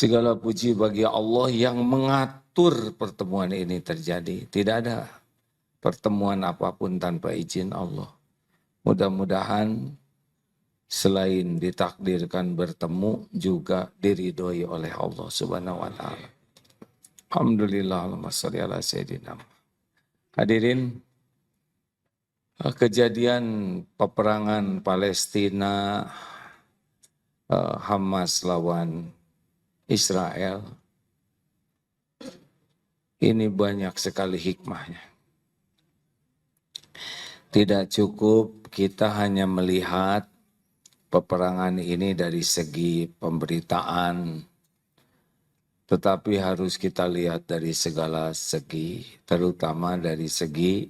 Segala puji bagi Allah yang mengatur pertemuan ini terjadi. Tidak ada pertemuan apapun tanpa izin Allah. Mudah-mudahan selain ditakdirkan bertemu juga diridhoi oleh Allah Subhanahu wa taala. Alhamdulillah, Allahumma sholli ala sayyidina. Hadirin, kejadian peperangan Palestina, Hamas lawan Israel, ini banyak sekali hikmahnya. Tidak cukup kita hanya melihat peperangan ini dari segi pemberitaan, tetapi harus kita lihat dari segala segi, terutama dari segi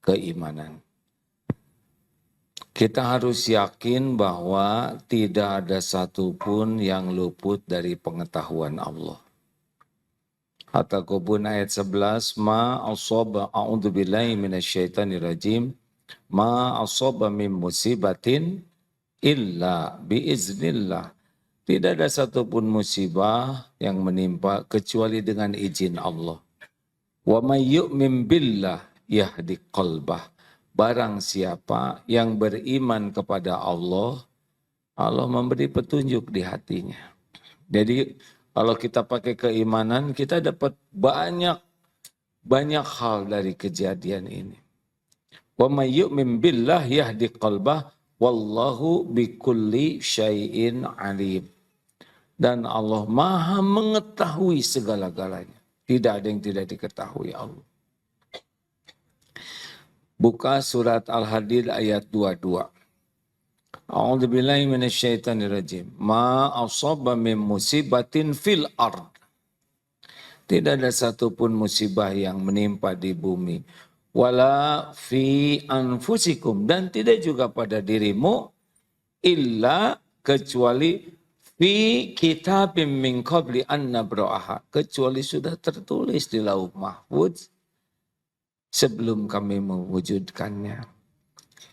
keimanan. Kita harus yakin bahwa tidak ada satupun yang luput dari pengetahuan Allah. At-Taghabun ayat 11, ma asaba a'udzubillahi minasyaitonirrajim, ma asaba min musibatin illa biiznillah. Tidak ada satupun musibah yang menimpa kecuali dengan izin Allah. Wa may yu'min billah yahdi qalbah. Barang siapa yang beriman kepada Allah, Allah memberi petunjuk di hatinya. Jadi kalau kita pakai keimanan, kita dapat banyak hal dari kejadian ini. Wa may yu'min billah yahdi qalbah wallahu bikulli syai'in alim. Dan Allah Maha mengetahui segala-galanya. Tidak ada yang tidak diketahui Allah. Buka surat Al-Hadid ayat 22. A'udzubillahi minasyaitonirrajim. Ma asaba min musibatin fil ard. Tidak ada satupun musibah yang menimpa di bumi. Wala fi anfusikum. Dan tidak juga pada dirimu. Illa kecuali fi kitabim min qabli an nabra'aha. Kecuali sudah tertulis di Lauh Mahfuz sebelum kami mewujudkannya.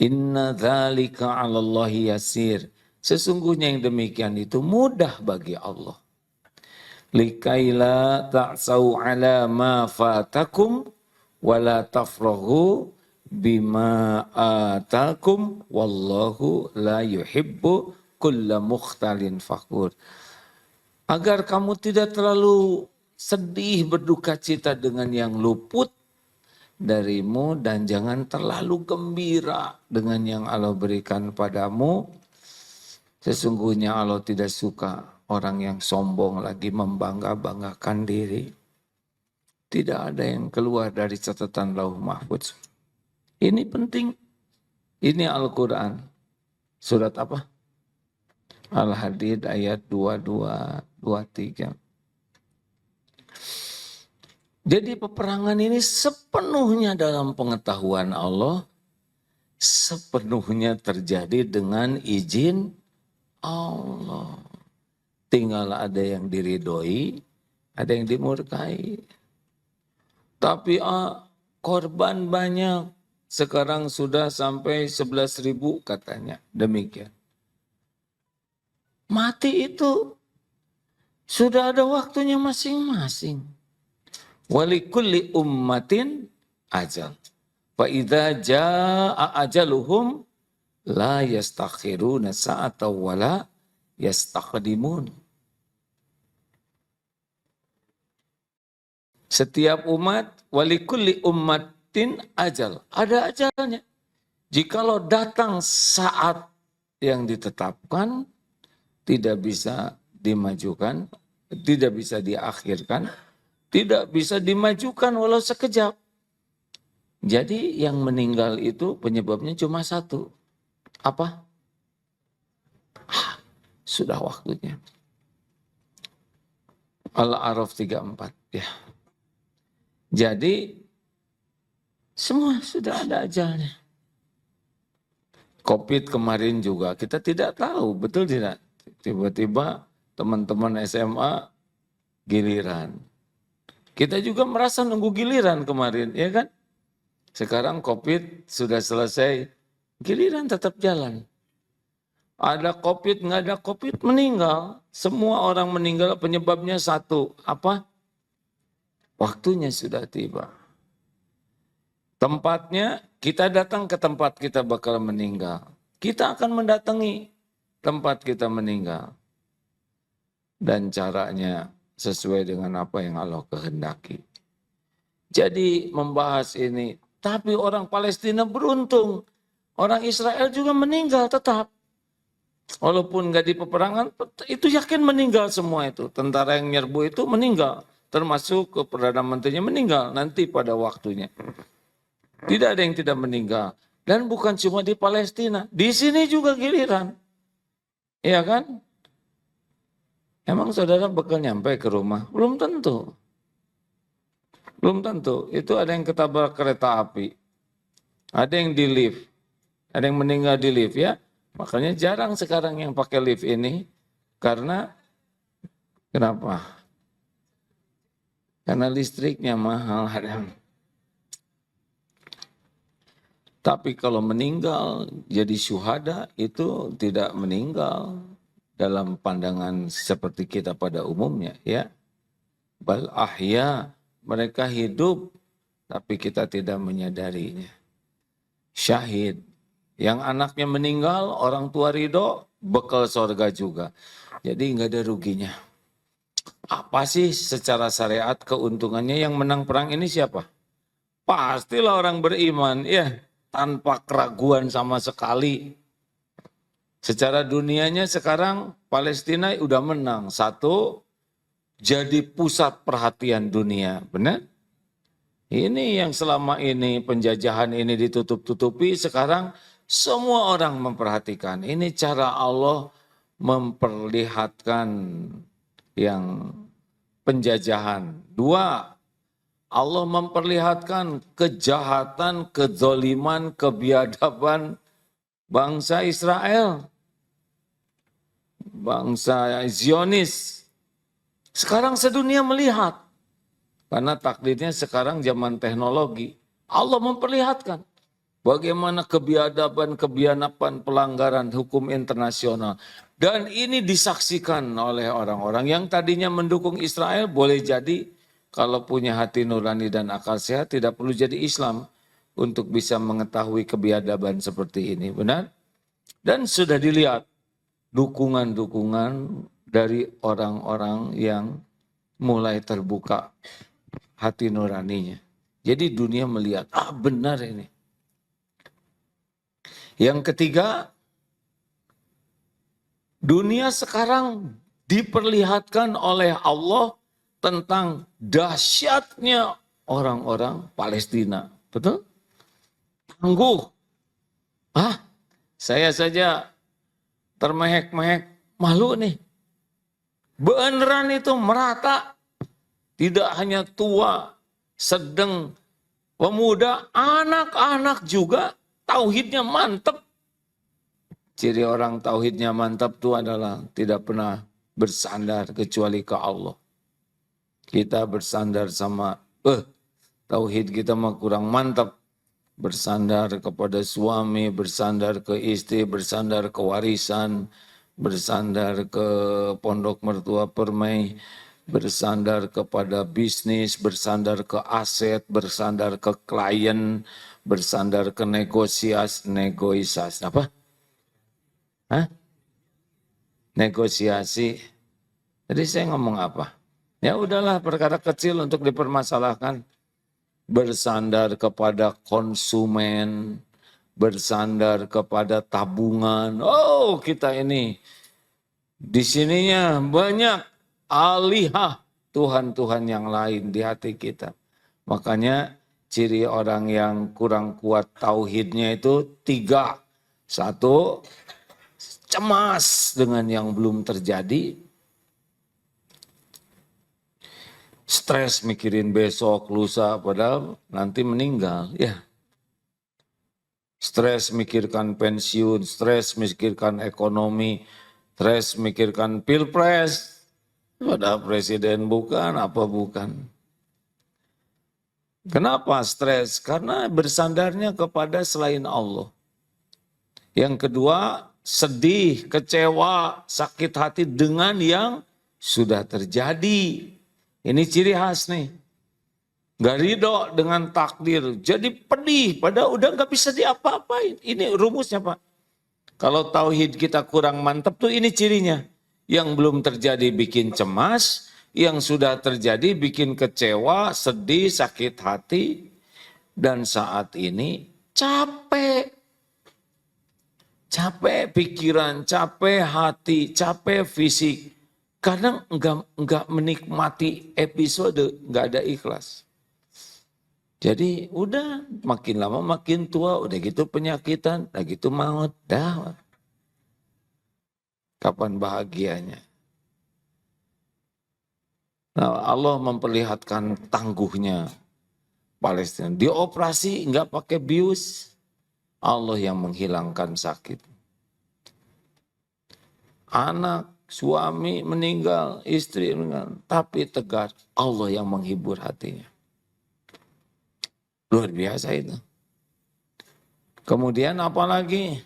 Inna dzalika 'alallahi yasir. Sesungguhnya yang demikian itu mudah bagi Allah. Likaila ta'sau 'ala ma fatakum wa la tafrahu bima atakum wallahu la yuhibbu kulla mukhtalin fakhur. Agar kamu tidak terlalu sedih berduka cita dengan yang luput darimu dan jangan terlalu gembira dengan yang Allah berikan padamu. Sesungguhnya Allah tidak suka orang yang sombong lagi membangga-banggakan diri. Tidak ada yang keluar dari catatan Lauh Mahfuz. Ini penting. Ini Al-Quran. Surat apa? Al-Hadid ayat 22, 23. Jadi peperangan ini sepenuhnya dalam pengetahuan Allah, sepenuhnya terjadi dengan izin Allah. Tinggal ada yang diridhoi, ada yang dimurkai. Tapi korban banyak, sekarang sudah sampai 11.000 katanya, demikian. Mati itu sudah ada waktunya masing-masing. Walikulli ummatin ajal. Fa idza jaa ajaluhum la yastakhiruna sa'atan wala yastaqdimun. Setiap umat walikulli ummatin ajal, ada ajalnya. Jikalau datang saat yang ditetapkan, tidak bisa dimajukan, tidak bisa diakhirkan, tidak bisa dimajukan walau sekejap. Jadi yang meninggal itu penyebabnya cuma satu. Apa? Sudah waktunya. Al-A'raf 34. Ya. Jadi semua sudah ada ajalnya. Covid kemarin juga kita tidak tahu, betul tidak? Tiba-tiba teman-teman SMA giliran. Kita juga merasa nunggu giliran kemarin, ya kan? Sekarang Covid sudah selesai, giliran tetap jalan. Ada Covid, nggak ada Covid, meninggal. Semua orang meninggal penyebabnya satu. Apa? Waktunya sudah tiba. Tempatnya, kita datang ke tempat kita bakal meninggal. Kita akan mendatangi tempat kita meninggal. Dan caranya sesuai dengan apa yang Allah kehendaki. Jadi membahas ini, tapi orang Palestina beruntung. Orang Israel juga meninggal tetap. Walaupun nggak di peperangan, itu yakin meninggal semua itu. Tentara yang nyerbu itu meninggal. Termasuk ke Perdana Menterinya meninggal nanti pada waktunya. Tidak ada yang tidak meninggal. Dan bukan cuma di Palestina. Di sini juga giliran. Iya kan? Emang saudara bakal nyampe ke rumah? Belum tentu. Belum tentu. Itu ada yang ketabrak kereta api. Ada yang di lift. Ada yang meninggal di lift ya. Makanya jarang sekarang yang pakai lift ini. Karena, kenapa? Karena listriknya mahal. Tapi kalau meninggal jadi syuhada itu tidak meninggal dalam pandangan seperti kita pada umumnya ya. Bal ahya, mereka hidup tapi kita tidak menyadarinya. Syahid, yang anaknya meninggal orang tua ridho bekal surga juga. Jadi nggak ada ruginya. Apa sih secara syariat keuntungannya? Yang menang perang ini siapa? Pastilah orang beriman ya. Tanpa keraguan sama sekali. Secara dunianya sekarang Palestina udah menang. Satu, jadi pusat perhatian dunia. Benar? Ini yang selama ini penjajahan ini ditutup-tutupi, sekarang semua orang memperhatikan. Ini cara Allah memperlihatkan yang penjajahan. Dua, Allah memperlihatkan kejahatan, kezoliman, kebiadaban bangsa Israel. Bangsa Zionis. Sekarang sedunia melihat. Karena takdirnya sekarang zaman teknologi. Allah memperlihatkan bagaimana kebiadaban, kebianapan, pelanggaran hukum internasional. Dan ini disaksikan oleh orang-orang yang tadinya mendukung Israel, boleh jadi kalau punya hati nurani dan akal sehat tidak perlu jadi Islam untuk bisa mengetahui kebiadaban seperti ini. Benar? Dan sudah dilihat dukungan-dukungan dari orang-orang yang mulai terbuka hati nuraninya. Jadi dunia melihat, benar ini. Yang ketiga, dunia sekarang diperlihatkan oleh Allah tentang dahsyatnya orang-orang Palestina. Betul? Tangguh. Saya saja termehek-mehek, malu nih. Beneran itu merata. Tidak hanya tua, sedang, pemuda, anak-anak juga tauhidnya mantap. Ciri orang tauhidnya mantap itu adalah tidak pernah bersandar kecuali ke Allah. Kita bersandar sama, tauhid kita mah kurang mantap. Bersandar kepada suami, bersandar ke istri, bersandar ke warisan, bersandar ke pondok mertua permai, bersandar kepada bisnis, bersandar ke aset, bersandar ke klien, bersandar ke negosiasi. Apa? Negosiasi. Jadi saya ngomong apa? Ya udahlah perkara kecil untuk dipermasalahkan. Bersandar kepada konsumen, bersandar kepada tabungan. Oh kita ini di sininya banyak alihah Tuhan-Tuhan yang lain di hati kita. Makanya ciri orang yang kurang kuat tauhidnya itu 3. 1, cemas dengan yang belum terjadi. Stres mikirin besok, lusa, padahal nanti meninggal. Ya. Stres mikirkan pensiun, stres mikirkan ekonomi, stres mikirkan pilpres. Padahal presiden bukan, apa bukan. Kenapa stres? Karena bersandarnya kepada selain Allah. Yang kedua, sedih, kecewa, sakit hati dengan yang sudah terjadi. Ini ciri khas nih. Gak ridho dengan takdir. Jadi pedih, padahal udah gak bisa diapa-apain. Ini rumusnya Pak. Kalau tauhid kita kurang mantap tuh ini cirinya. Yang belum terjadi bikin cemas, yang sudah terjadi bikin kecewa, sedih, sakit hati. Dan saat ini capek. Capek pikiran, capek hati, capek fisik. Kadang enggak menikmati episode, enggak ada ikhlas. Jadi udah makin lama makin tua, udah gitu penyakitan, udah gitu maut, dah. Kapan bahagianya? Nah, Allah memperlihatkan tangguhnya Palestina. Dioperasi enggak pakai bius, Allah yang menghilangkan sakit. Anak, suami meninggal, istri meninggal, tapi tegar, Allah yang menghibur hatinya. Luar biasa itu. Kemudian apalagi?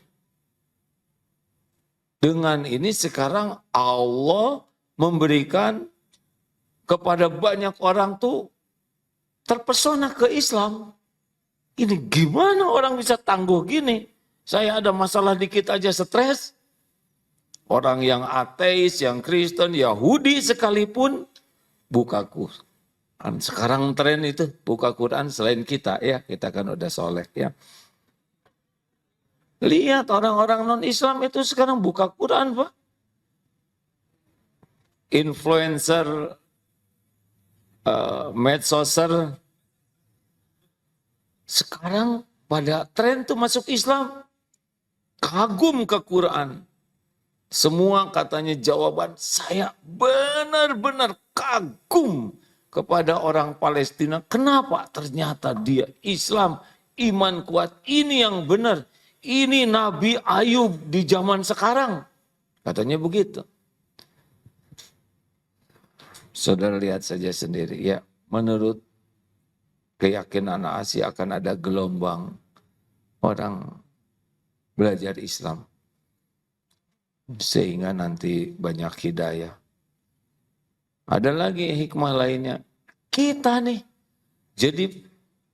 Dengan ini sekarang Allah memberikan kepada banyak orang tuh terpesona ke Islam. Ini gimana orang bisa tangguh gini? Saya ada masalah dikit aja stres. Orang yang ateis, yang Kristen, Yahudi sekalipun buka Quran. Sekarang tren itu buka Quran selain kita ya, kita kan udah soleh ya. Lihat orang-orang non-Islam itu sekarang buka Quran Pak. Influencer, medsoser, sekarang pada tren tuh masuk Islam. Kagum ke Quran. Semua katanya jawaban, saya benar-benar kagum kepada orang Palestina. Kenapa? Ternyata dia Islam, iman kuat, ini yang benar. Ini Nabi Ayub di zaman sekarang. Katanya begitu. Saudara lihat saja sendiri ya, menurut keyakinan Asia akan ada gelombang orang belajar Islam. Sehingga nanti banyak hidayah. Ada lagi hikmah lainnya. Kita nih jadi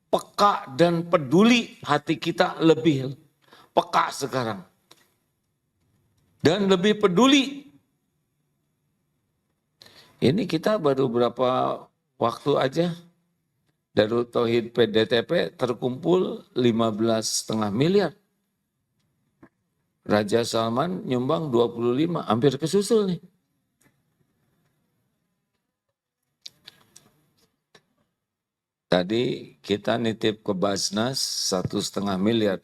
peka dan peduli, hati kita lebih peka sekarang. Dan lebih peduli. Ini kita baru berapa waktu aja Darut Tauhid PDTP terkumpul 15,5 miliar. Raja Salman nyumbang 25, hampir kesusul nih. Tadi kita nitip ke Basnas 1,5 miliar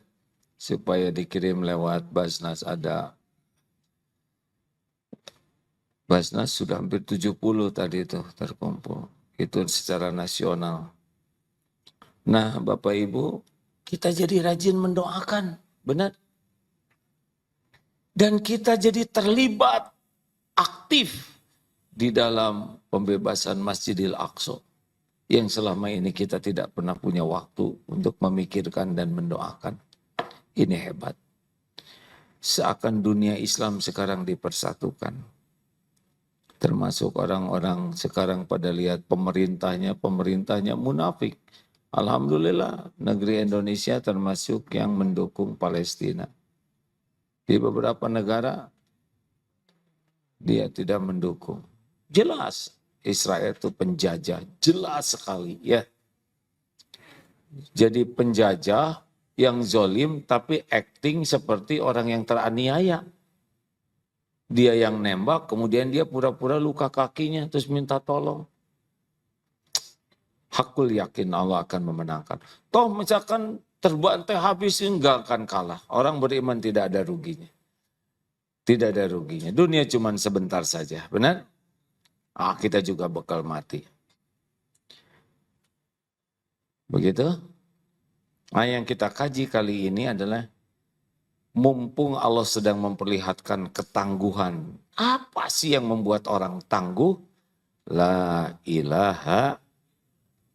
supaya dikirim lewat Basnas. Ada Basnas sudah hampir 70 tadi itu terkumpul. Itu secara nasional. Nah Bapak Ibu, kita jadi rajin mendoakan, benar? Dan kita jadi terlibat aktif di dalam pembebasan Masjidil Aqsa. Yang selama ini kita tidak pernah punya waktu untuk memikirkan dan mendoakan. Ini hebat. Seakan dunia Islam sekarang dipersatukan. Termasuk orang-orang sekarang pada lihat pemerintahnya munafik. Alhamdulillah negeri Indonesia termasuk yang mendukung Palestina. Di beberapa negara dia tidak mendukung. Jelas Israel itu penjajah, jelas sekali ya. Jadi penjajah yang zolim tapi acting seperti orang yang teraniaya. Dia yang nembak, kemudian dia pura-pura luka kakinya terus minta tolong. Hakul yakin Allah akan memenangkan. Toh misalkan terbantai habis enggak akan kalah. Orang beriman tidak ada ruginya. Tidak ada ruginya. Dunia cuma sebentar saja, benar? Kita juga bakal mati. Begitu? Nah, yang kita kaji kali ini adalah mumpung Allah sedang memperlihatkan ketangguhan. Apa sih yang membuat orang tangguh? La ilaha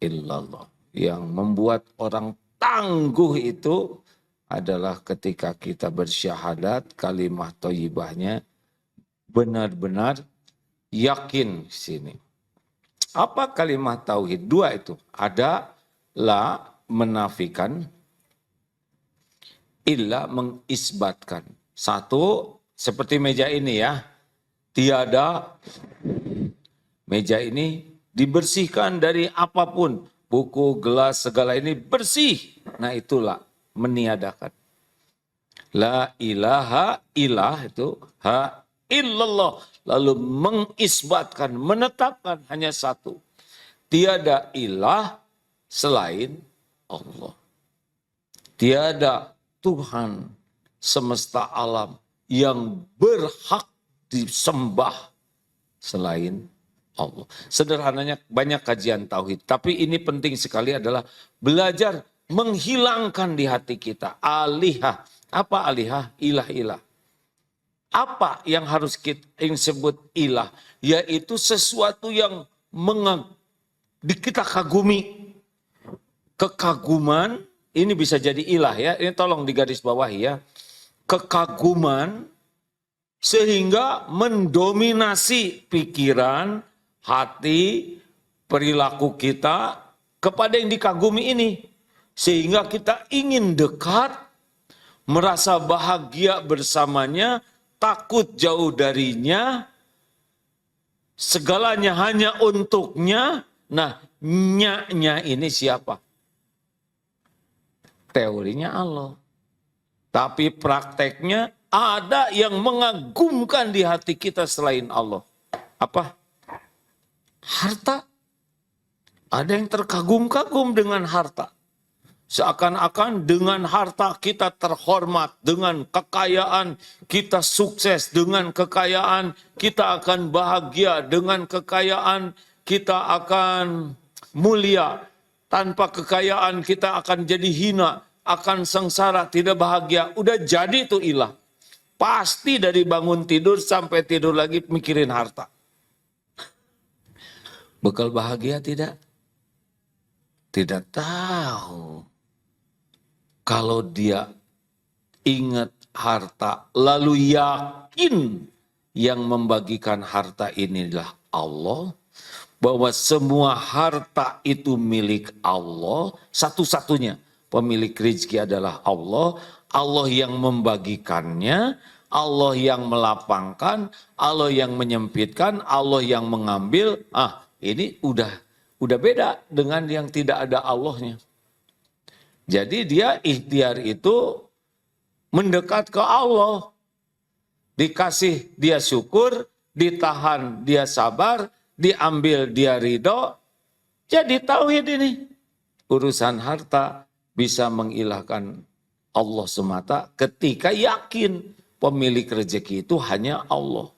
illallah. Yang membuat orang tangguh itu adalah ketika kita bersyahadat, kalimat thayyibahnya benar-benar yakin sini. Apa kalimat tauhid? Dua itu. Ada la menafikan, illa mengisbatkan. Satu, seperti meja ini ya. Tiada, meja ini dibersihkan dari apapun. Buku, gelas, segala ini bersih. Nah itulah meniadakan. La ilaha ilah itu ha illallah. Lalu mengisbatkan, menetapkan hanya satu. Tiada ilah selain Allah. Tiada Tuhan semesta alam yang berhak disembah selain Allah. Sederhananya banyak kajian tauhid, tapi ini penting sekali adalah belajar menghilangkan di hati kita alihah. Apa alihah? Ilah-ilah. Apa yang harus kita sebut ilah? Yaitu sesuatu yang kita kagumi. Kekaguman, ini bisa jadi ilah ya. Ini tolong digaris bawahi ya. Kekaguman sehingga mendominasi pikiran, hati, perilaku kita kepada yang dikagumi ini. Sehingga kita ingin dekat, merasa bahagia bersamanya, takut jauh darinya, segalanya hanya untuknya. Nah, nya ini siapa? Teorinya Allah. Tapi prakteknya ada yang mengagumkan di hati kita selain Allah. Apa? Harta. Ada yang terkagum-kagum dengan harta. Seakan-akan dengan harta kita terhormat, dengan kekayaan kita sukses, dengan kekayaan kita akan bahagia, dengan kekayaan kita akan mulia. Tanpa kekayaan kita akan jadi hina, akan sengsara, tidak bahagia. Udah jadi itu ilah. Pasti dari bangun tidur sampai tidur lagi mikirin harta. Bekal bahagia tidak? Tidak tahu. Kalau dia ingat harta, lalu yakin yang membagikan harta inilah Allah, bahwa semua harta itu milik Allah, satu-satunya pemilik rezeki adalah Allah, Allah yang membagikannya, Allah yang melapangkan, Allah yang menyempitkan, Allah yang mengambil. Ini udah beda dengan yang tidak ada Allahnya. Jadi dia ikhtiar itu mendekat ke Allah. Dikasih dia syukur, ditahan dia sabar, diambil dia ridho. Jadi tauhid ini. Urusan harta bisa mengilahkan Allah semata ketika yakin pemilik rezeki itu hanya Allah.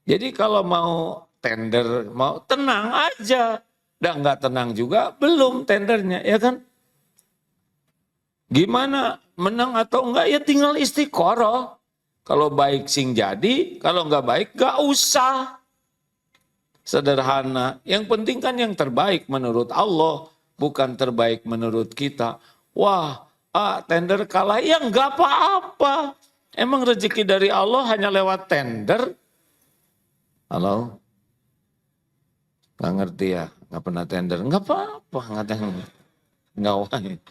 Jadi kalau mau tender, mau tenang aja. Dan nggak tenang juga, belum tendernya, ya kan? Gimana menang atau enggak ya tinggal istiqoroh. Kalau baik sing jadi, kalau enggak baik enggak usah. Sederhana. Yang penting kan yang terbaik menurut Allah, bukan terbaik menurut kita. Wah, tender kalah ya enggak apa-apa. Emang rezeki dari Allah hanya lewat tender? Halo? Enggak ngerti ya? Enggak pernah tender? Enggak apa-apa, enggak wajib.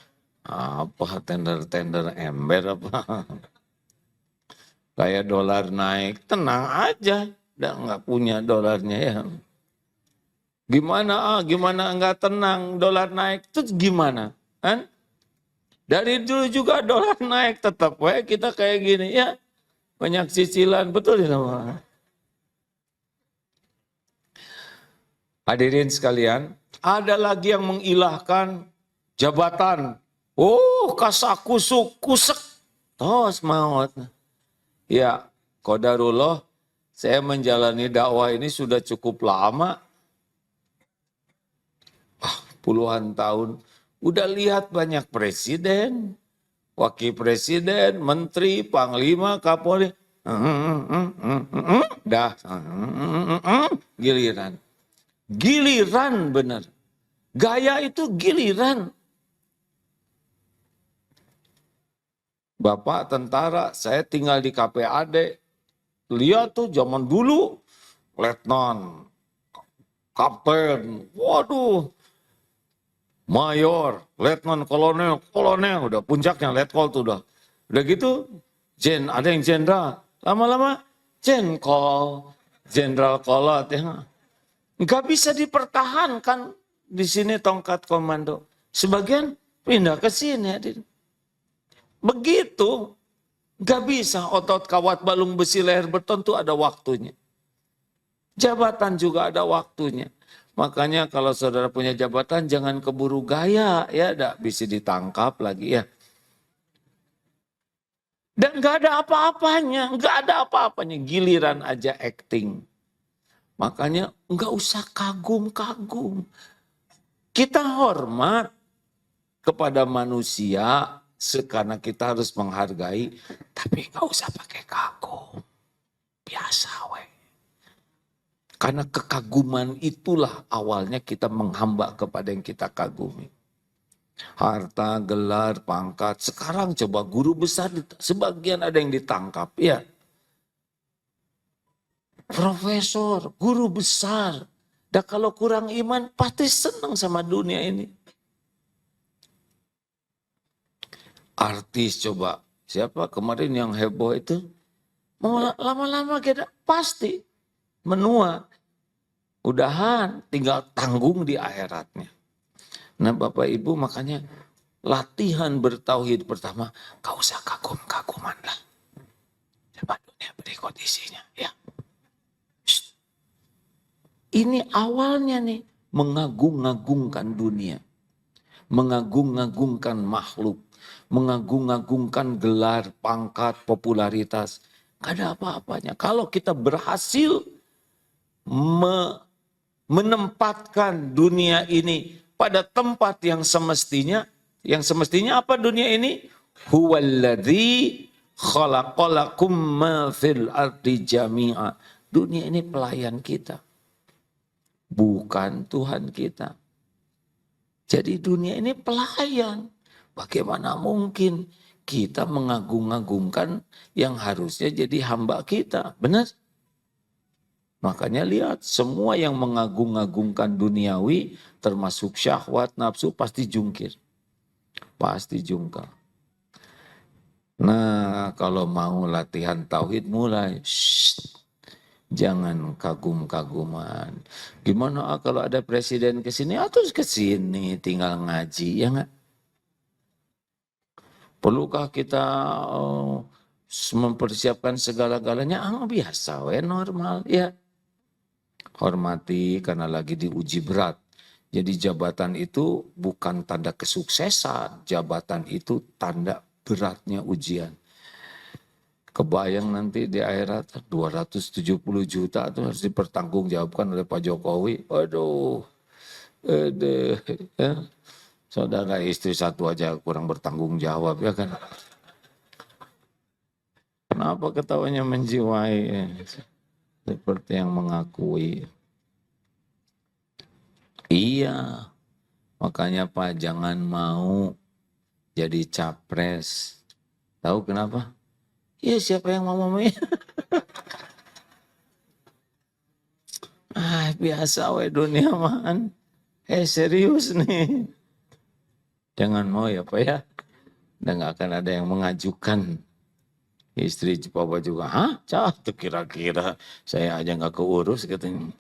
Apa tender ember apa? Kayak dolar naik, tenang aja. Udah nggak punya dolarnya ya. Gimana nggak tenang dolar naik? Terus gimana? Kan? Dari dulu juga dolar naik tetap kita kayak gini ya. Banyak cicilan, betul ya. Hadirin sekalian, ada lagi yang mengilahkan jabatan. Kasakusuk, kusek. Tos maut. Ya, qadarullah, saya menjalani dakwah ini sudah cukup lama. Puluhan tahun. Udah lihat banyak presiden, wakil presiden, menteri, panglima, kapolri. Dah. Giliran. Giliran benar. Gaya itu giliran. Bapak tentara, saya tinggal di KPAD. Lihat tuh zaman dulu, letnan, kapten, waduh, mayor, letnan, kolonel, kolonel, udah puncaknya letkol tuh udah. Udah gitu, ada yang jenderal, lama-lama jenkol, jenderal kolot ya. Nggak bisa dipertahankan di sini tongkat komando. Sebagian pindah ke sini. Begitu, nggak bisa otot kawat balung besi leher beton tuh ada waktunya. Jabatan juga ada waktunya. Makanya kalau saudara punya jabatan jangan keburu gaya ya, nggak bisa ditangkap lagi ya. Dan nggak ada apa-apanya, nggak ada apa-apanya. Giliran aja acting. Makanya nggak usah kagum-kagum. Kita hormat kepada manusia karena kita harus menghargai, tapi nggak usah pakai kagum. Biasa we. Karena kekaguman itulah awalnya kita menghamba kepada yang kita kagumi. Harta, gelar, pangkat. Sekarang coba guru besar, sebagian ada yang ditangkap. Ya, profesor, guru besar. Dan kalau kurang iman, pasti senang sama dunia ini. Artis coba, siapa kemarin yang heboh itu? Lama-lama kita pasti menua. Udahan, tinggal tanggung di akhiratnya. Nah Bapak Ibu makanya latihan bertauhid pertama, gak usah kagum-kaguman lah. Coba dunia berikut isinya ya. Shh. Ini awalnya nih, mengagung-agungkan dunia. Mengagung-agungkan makhluk. Mengagung-agungkan gelar, pangkat, popularitas. Gak ada apa-apanya. Kalau kita berhasil menempatkan dunia ini pada tempat yang semestinya apa dunia ini? Huwallazi khalaqalakum ma fil ardi jami'a. Dunia ini pelayan kita. Bukan Tuhan kita. Jadi dunia ini pelayan. Bagaimana mungkin kita mengagung-agungkan yang harusnya jadi hamba kita? Benar? Makanya lihat, semua yang mengagung-agungkan duniawi, termasuk syahwat, nafsu, pasti jungkir. Pasti jungkal. Nah, kalau mau latihan tauhid mulai, jangan kagum-kaguman. Gimana kalau ada presiden ke sini? Terus ke sini tinggal ngaji, ya enggak? Perlukah kita mempersiapkan segala-galanya? Biasa, normal, ya. Hormati karena lagi diuji berat. Jadi jabatan itu bukan tanda kesuksesan, jabatan itu tanda beratnya ujian. Kebayang nanti di akhirat 270 juta itu harus dipertanggungjawabkan oleh Pak Jokowi. Aduh, ya. Saudara istri satu aja kurang bertanggung jawab ya kan. Kenapa ketawanya menjiwai? Ya? Seperti yang mengakui. Iya, makanya Pak jangan mau jadi capres. Tahu kenapa? Ya siapa yang mau biasa we dunia man. Serius nih. Jangan mau ya Pak ya. Dan gak akan ada yang mengajukan. Istri Bapak juga, tuh kira-kira saya aja gak keurus katanya.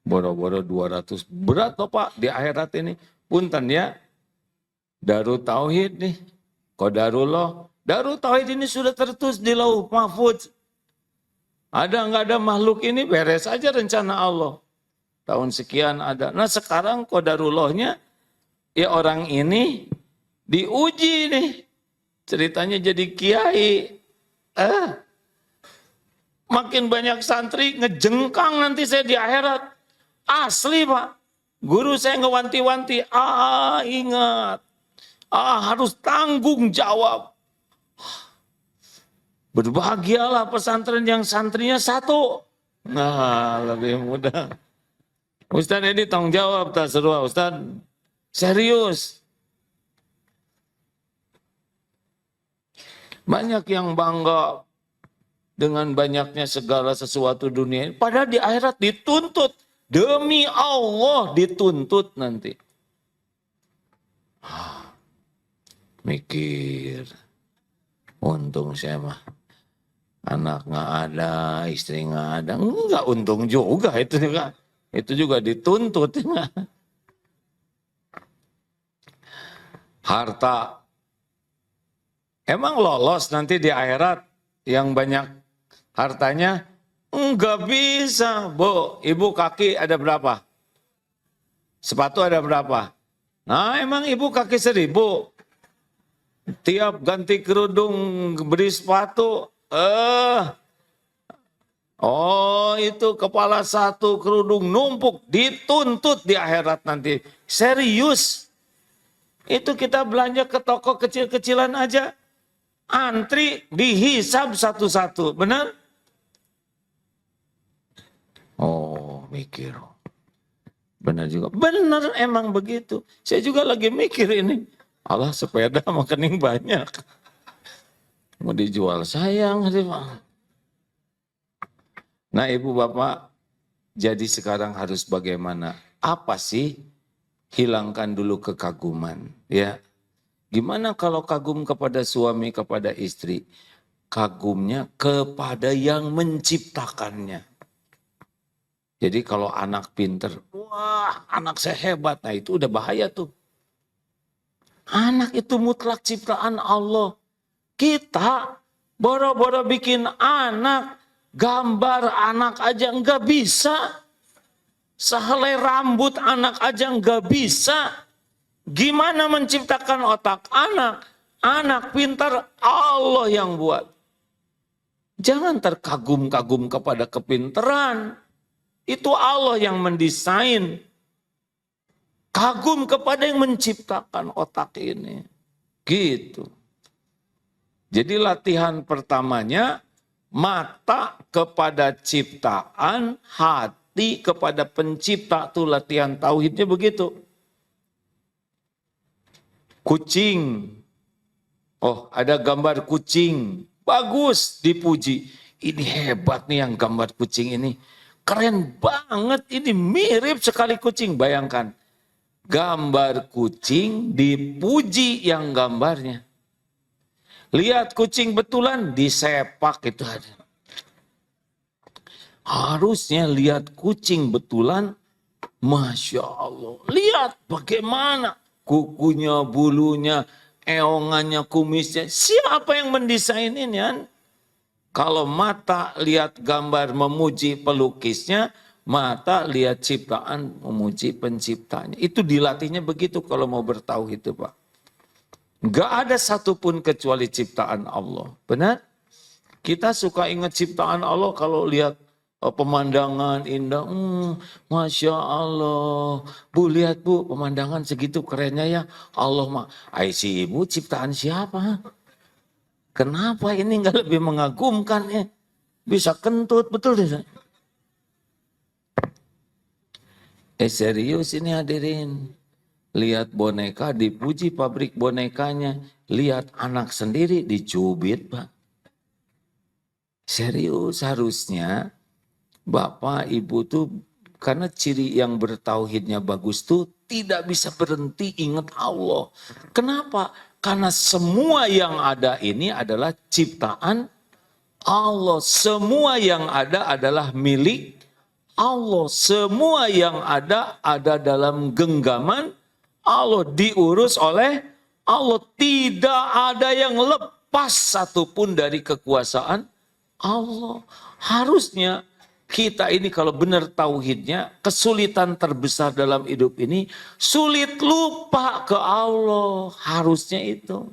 Boro-boro 200, berat loh Pak di akhirat ini. Punten ya, Darut Tauhid nih, Qadarullah. Darut Tauhid ini sudah tertulis di Lauh Mahfuz. Ada nggak ada makhluk ini beres aja rencana Allah. Tahun sekian ada. Nah sekarang Qadarullahnya, ya orang ini diuji nih. Ceritanya jadi kiai. Makin banyak santri ngejengkang nanti saya di akhirat. Asli Pak. Guru saya ngewanti-wanti. Ingat. Harus tanggung jawab. Berbahagialah pesantren yang santrinya satu. Nah lebih mudah. Ustaz ini tanggung jawab tak seru Ustaz. Serius. Banyak yang bangga dengan banyaknya segala sesuatu dunia ini. Padahal di akhirat dituntut. Demi Allah dituntut nanti. Mikir. Untung saya mah. Anak nggak ada, istri nggak ada. Enggak untung juga itu juga. Itu juga dituntut. Harta. Emang lolos nanti di akhirat yang banyak hartanya? Enggak bisa, Bu. Ibu kaki ada berapa? Sepatu ada berapa? Nah, emang ibu kaki 1.000. Tiap ganti kerudung beri sepatu. Oh, itu kepala satu kerudung numpuk. Dituntut di akhirat nanti. Serius. Itu kita belanja ke toko kecil-kecilan aja. Antri dihisab satu-satu. Benar? Oh, mikir. Benar juga. Benar emang begitu. Saya juga lagi mikir ini. Allah sepeda makening banyak. Mau dijual sayang. Nah ibu bapak, jadi sekarang harus bagaimana? Apa sih? Hilangkan dulu kekaguman. Ya. Gimana kalau kagum kepada suami, kepada istri? Kagumnya kepada yang menciptakannya. Jadi kalau anak pinter, wah anak saya hebat. Nah itu udah bahaya tuh. Anak itu mutlak ciptaan Allah. Kita boro-boro bikin anak, gambar anak aja enggak bisa. Sehelai rambut anak aja enggak bisa. Gimana menciptakan otak anak? Anak pintar Allah yang buat. Jangan terkagum-kagum kepada kepintaran. Itu Allah yang mendesain. Kagum kepada yang menciptakan otak ini. Gitu. Jadi latihan pertamanya, mata kepada ciptaan, hati kepada pencipta. Itu latihan tauhidnya begitu. Kucing. Oh, ada gambar kucing. Bagus, dipuji. Ini hebat nih yang gambar kucing ini. Keren banget, ini mirip sekali kucing. Bayangkan, gambar kucing dipuji yang gambarnya. Lihat kucing betulan, disepak itu ada. Harusnya lihat kucing betulan, Masya Allah. Lihat bagaimana kukunya, bulunya, eongannya, kumisnya. Siapa yang mendesain ini? Kan? Kalau mata lihat gambar memuji pelukisnya, mata lihat ciptaan memuji penciptanya. Itu dilatihnya begitu kalau mau bertauhid itu Pak. Gak ada satupun kecuali ciptaan Allah. Benar? Kita suka ingat ciptaan Allah kalau lihat pemandangan indah. Masya Allah. Bu lihat bu pemandangan segitu kerennya ya. Allah mah. Si ibu ciptaan siapa? Kenapa ini gak lebih mengagumkan ya? Bisa kentut betul tidak? Serius ini hadirin. Lihat boneka dipuji pabrik bonekanya. Lihat anak sendiri dicubit Pak. Serius harusnya Bapak Ibu tuh karena ciri yang bertauhidnya bagus tuh tidak bisa berhenti ingat Allah. Kenapa? Karena semua yang ada ini adalah ciptaan Allah. Semua yang ada adalah milik Allah. Semua yang ada dalam genggaman Allah, diurus oleh Allah. Tidak ada yang lepas satupun dari kekuasaan Allah. Harusnya kita ini kalau benar tauhidnya, kesulitan terbesar dalam hidup ini, sulit lupa ke Allah. Harusnya itu.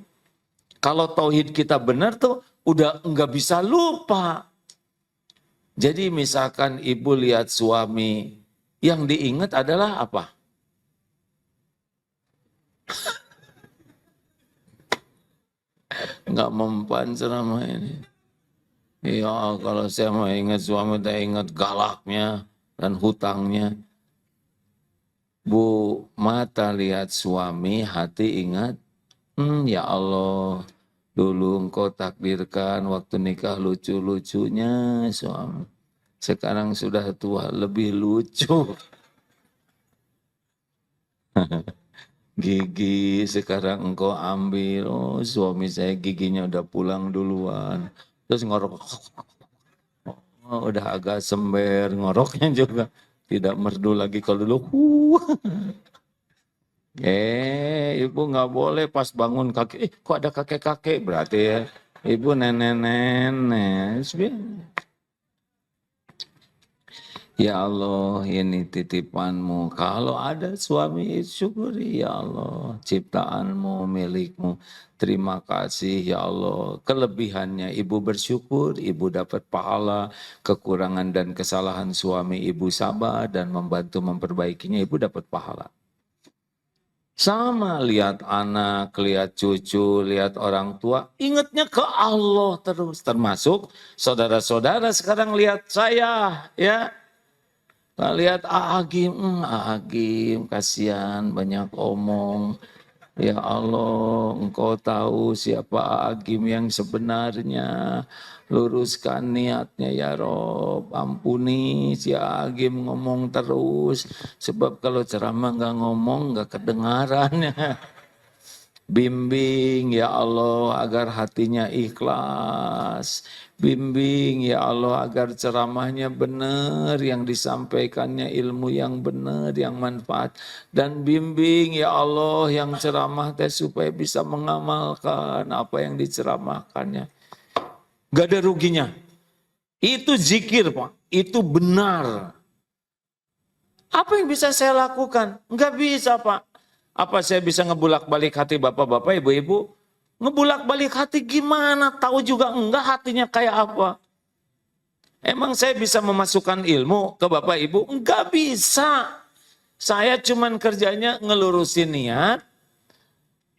Kalau tauhid kita benar tuh, udah enggak bisa lupa. Jadi misalkan ibu lihat suami, yang diingat adalah apa? Enggak mempan selama ini. Ya kalau saya mau ingat suami, saya ingat galaknya dan hutangnya. Bu, mata lihat suami, hati ingat, ya Allah, Dulu engkau takdirkan waktu nikah lucu-lucunya suami. Sekarang sudah tua lebih lucu. Gigi sekarang engkau ambil. Oh suami saya giginya udah pulang duluan. Terus ngorok. Oh, udah agak sember ngoroknya juga. Tidak merdu lagi kalau dulu. Ibu nggak boleh pas bangun kakek. Kok ada kakek-kakek berarti ya. Ibu nenek-nenek. Ya Allah, ini titipanmu. Kalau ada suami, syukuri ya Allah. Ciptaanmu, milikmu. Terima kasih ya Allah. Kelebihannya ibu bersyukur, ibu dapat pahala. Kekurangan dan kesalahan suami ibu sabar dan membantu memperbaikinya, ibu dapat pahala. Sama lihat anak, lihat cucu, lihat orang tua, ingatnya ke Allah terus. Termasuk saudara-saudara sekarang lihat saya, ya. Nah, lihat Agim kasihan banyak omong. Ya Allah, engkau tahu siapa Agim yang sebenarnya. Luruskan niatnya ya Rob, ampuni si Agim ngomong terus. Sebab kalau ceramah nggak ngomong nggak kedengaran. Bimbing ya Allah agar hatinya ikhlas. Bimbing ya Allah agar ceramahnya benar, yang disampaikannya ilmu yang benar, yang manfaat. Dan bimbing ya Allah yang ceramah teh supaya bisa mengamalkan apa yang diceramahkannya. Gak ada ruginya. Itu zikir Pak, itu benar. Apa yang bisa saya lakukan? Enggak bisa Pak. Apa saya bisa ngebulak-balik hati bapak-bapak, ibu-ibu? Ngebulak-balik hati gimana? Tahu juga enggak hatinya kayak apa? Emang saya bisa memasukkan ilmu ke bapak ibu? Enggak bisa. Saya cuman kerjanya ngelurusin niat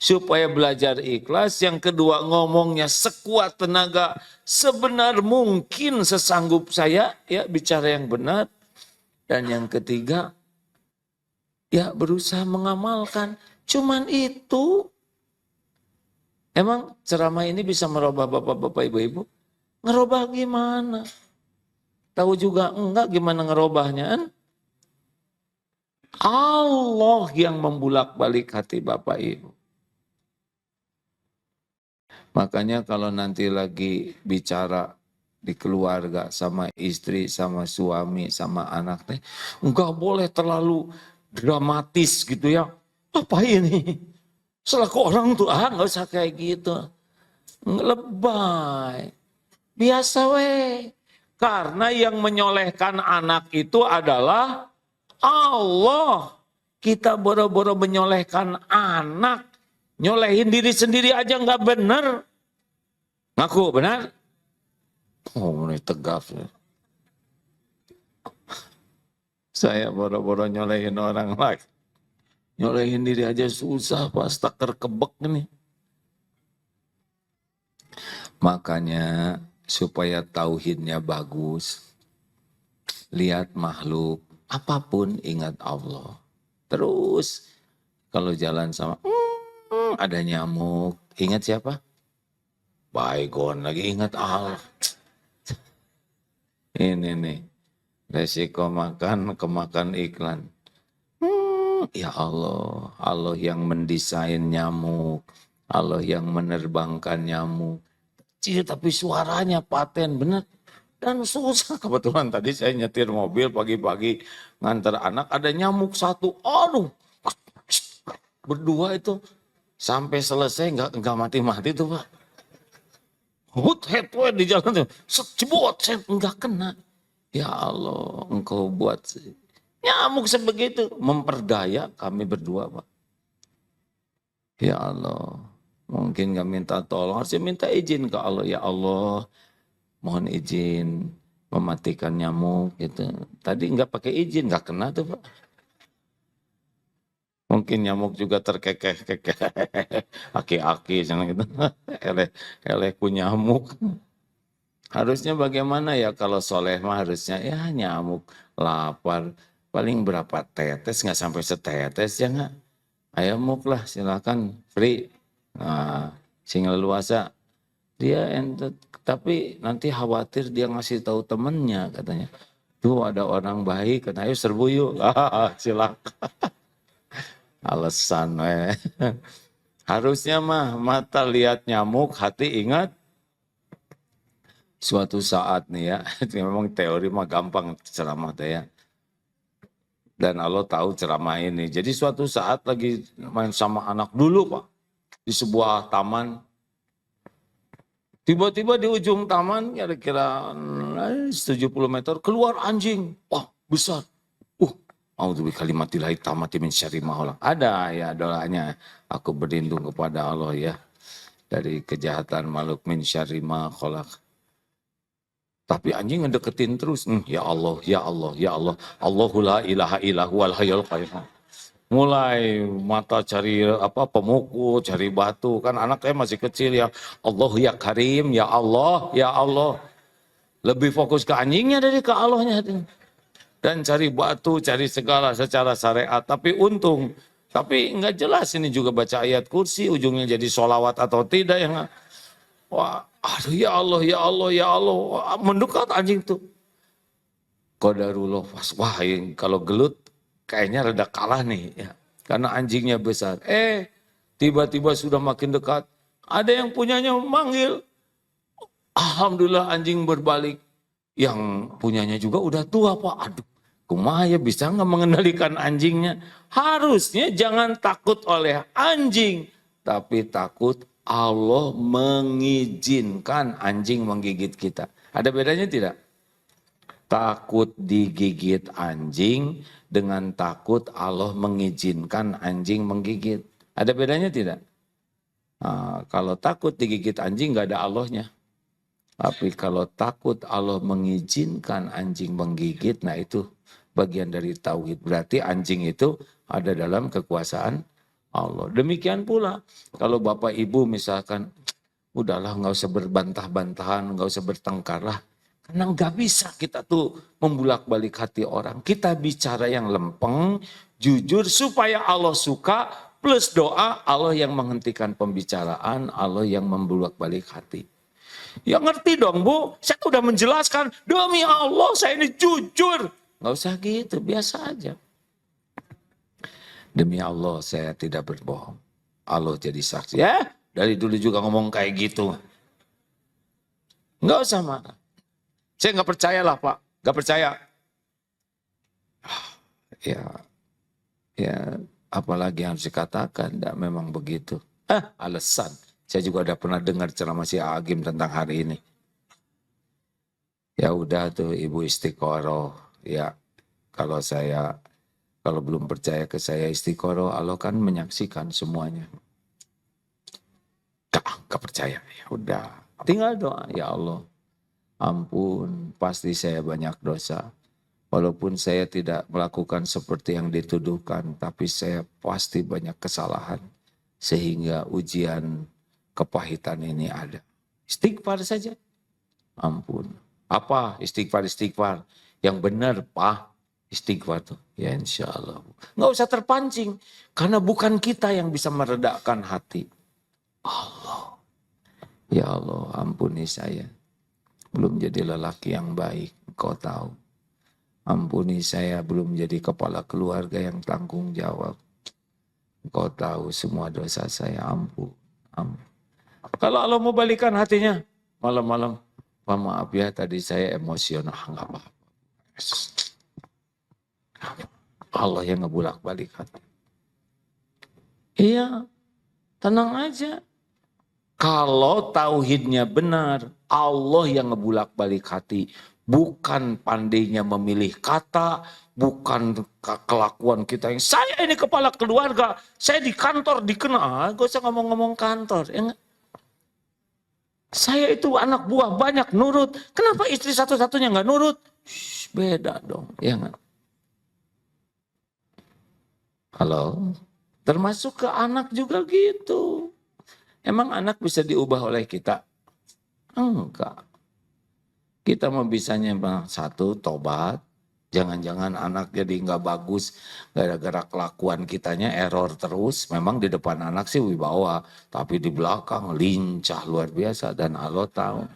supaya belajar ikhlas. Yang kedua ngomongnya sekuat tenaga, sebenar mungkin sesanggup saya ya bicara yang benar. Dan yang ketiga ya berusaha mengamalkan. Cuman itu. Emang ceramah ini bisa merubah bapak-bapak ibu-ibu? Ngerubah gimana? Tahu juga enggak gimana ngerubahnya kan? Allah yang membulak-balik hati bapak ibu. Makanya kalau nanti lagi bicara di keluarga sama istri, sama suami, sama anak teh, enggak boleh terlalu dramatis gitu ya. Apa ini? Selaku orang tuh nggak usah kayak gitu. Lebay. Biasa weh. Karena yang menyolehkan anak itu adalah Allah. Kita boro-boro menyolehkan anak. Nyolehin diri sendiri aja nggak benar. Ngaku benar? Oh ini tegap. Saya boro-boro nyolehin orang lain. Nyolehin diri aja susah, pas tak terkebek nih. Makanya supaya tauhidnya bagus, lihat makhluk, apapun ingat Allah. Terus kalau jalan sama, ada nyamuk, ingat siapa? Baygon lagi ingat Allah. Ini nih, resiko makan, kemakan iklan. Ya Allah, Allah yang mendesain nyamuk, Allah yang menerbangkan nyamuk. Kecil tapi suaranya paten, bener. Dan susah, kebetulan tadi saya nyetir mobil pagi-pagi ngantar anak, ada nyamuk satu, aduh. Berdua itu, sampai selesai nggak mati-mati tuh Pak. Head di jalan tuh, jebot, saya nggak kena. Ya Allah, engkau buat nyamuk sebegitu, memperdaya kami berdua Pak. Ya Allah, mungkin nggak minta tolong, harusnya minta izin ke Allah. Ya Allah, mohon izin mematikan nyamuk gitu. Tadi nggak pakai izin, nggak kena tuh Pak. Mungkin nyamuk juga terkekeh-kekeh, aki-aki gitu, elehku nyamuk. Harusnya bagaimana ya kalau soleh mah harusnya ya nyamuk lapar. Paling berapa tetes, nggak sampai setetes ya nggak. Ayo muk lah silakan free. Nah, sing leluasa Dia tapi nanti khawatir dia ngasih tahu temennya katanya. Tuh ada orang baik, katanya ayo serbu yuk. Silakan. Alasan Harusnya mah mata lihat nyamuk, hati ingat suatu saat nih ya. Memang teori mah gampang ceramah teh ya. Dan Allah tahu ceramah ini. Jadi suatu saat lagi main sama anak dulu Pak. Di sebuah taman. Tiba-tiba di ujung taman kira-kira 70 meter keluar anjing. Wah besar. A'udzu bikalimatillahi tammati min syarri ma khalaq. Ada ya doanya. Aku berlindung kepada Allah ya. Dari kejahatan makhluk min syarri ma khalaq. Tapi anjing ngedeketin terus. Ya Allah, ya Allah, ya Allah. Allahu la ilaha illa huwal hayyul qayyum. Mulai mata cari pemukul, cari batu. Kan anaknya masih kecil ya. Allah ya Karim, ya Allah, ya Allah. Lebih fokus ke anjingnya dari ke Allahnya. Dan cari batu, cari segala secara syariat. Tapi untung, tapi nggak jelas ini juga baca ayat kursi, ujungnya jadi sholawat atau tidak. Yang wah, aduh ya Allah, ya Allah, ya Allah. Mendekat anjing tuh. Qadarullah, wah kalau gelut, kayaknya rada kalah nih ya. Karena anjingnya besar. Tiba-tiba sudah makin dekat. Ada yang punyanya manggil. Alhamdulillah anjing berbalik. Yang punyanya juga udah tua Pak. Aduh, kumaha ya bisa nggak mengendalikan anjingnya. Harusnya jangan takut oleh anjing. Tapi takut Allah mengizinkan anjing menggigit kita. Ada bedanya tidak? Takut digigit anjing dengan takut Allah mengizinkan anjing menggigit. Ada bedanya tidak? Nah, kalau takut digigit anjing nggak ada Allahnya. Tapi kalau takut Allah mengizinkan anjing menggigit, nah itu bagian dari tauhid. Berarti anjing itu ada dalam kekuasaan Allah. Demikian pula kalau Bapak Ibu misalkan, udahlah nggak usah berbantah-bantahan, nggak usah bertengkar lah. Karena nggak bisa kita tuh membulak-balik hati orang. Kita bicara yang lempeng, jujur supaya Allah suka, plus doa Allah yang menghentikan pembicaraan, Allah yang membulak-balik hati. Ya ngerti dong Bu, saya udah menjelaskan, demi Allah saya ini jujur. Nggak usah gitu, biasa aja. Demi Allah saya tidak berbohong. Allah jadi saksi. Ya, dari dulu juga ngomong kayak gitu. Nggak usah marah. Saya nggak percaya lah Pak, nggak percaya. Ya, apalagi yang harus dikatakan, tidak memang begitu. Alasan. Saya juga udah pernah dengar ceramah si Agim tentang hari ini. Ya udah tuh Ibu istiqoroh. Ya, kalau belum percaya ke saya istiqoroh, Allah kan menyaksikan semuanya. Gak percaya, ya udah. Tinggal doa, ya Allah. Ampun, pasti saya banyak dosa. Walaupun saya tidak melakukan seperti yang dituduhkan, tapi saya pasti banyak kesalahan. Sehingga ujian kepahitan ini ada. Istighfar saja. Ampun. Apa istighfar? Yang benar, Pak. Istighfar tuh. Ya insya Allah. Nggak usah terpancing. Karena bukan kita yang bisa meredakan hati. Allah. Ya Allah, ampuni saya. Belum jadi lelaki yang baik, Engkau tahu. Ampuni saya belum jadi kepala keluarga yang tanggung jawab. Engkau tahu semua dosa saya, ampun. Kalau Allah mau balikan hatinya, malam-malam, maaf ya tadi saya emosional, enggak apa-apa. Allah yang ngebulak balik hati. Iya, tenang aja. Kalau tauhidnya benar, Allah yang ngebulak balik hati. Bukan pandainya memilih kata, bukan kelakuan kita yang saya ini kepala keluarga, saya di kantor dikenal, gak usah ngomong-ngomong kantor. Ya saya itu anak buah banyak nurut, kenapa istri satu-satunya nggak nurut? Beda dong, ya nggak? Halo, termasuk ke anak juga gitu. Emang anak bisa diubah oleh kita? Enggak. Kita mau bisanya satu, tobat. Jangan-jangan anak jadi nggak bagus gara-gara kelakuan kitanya error terus. Memang di depan anak sih wibawa, tapi di belakang lincah luar biasa dan Allah tahu.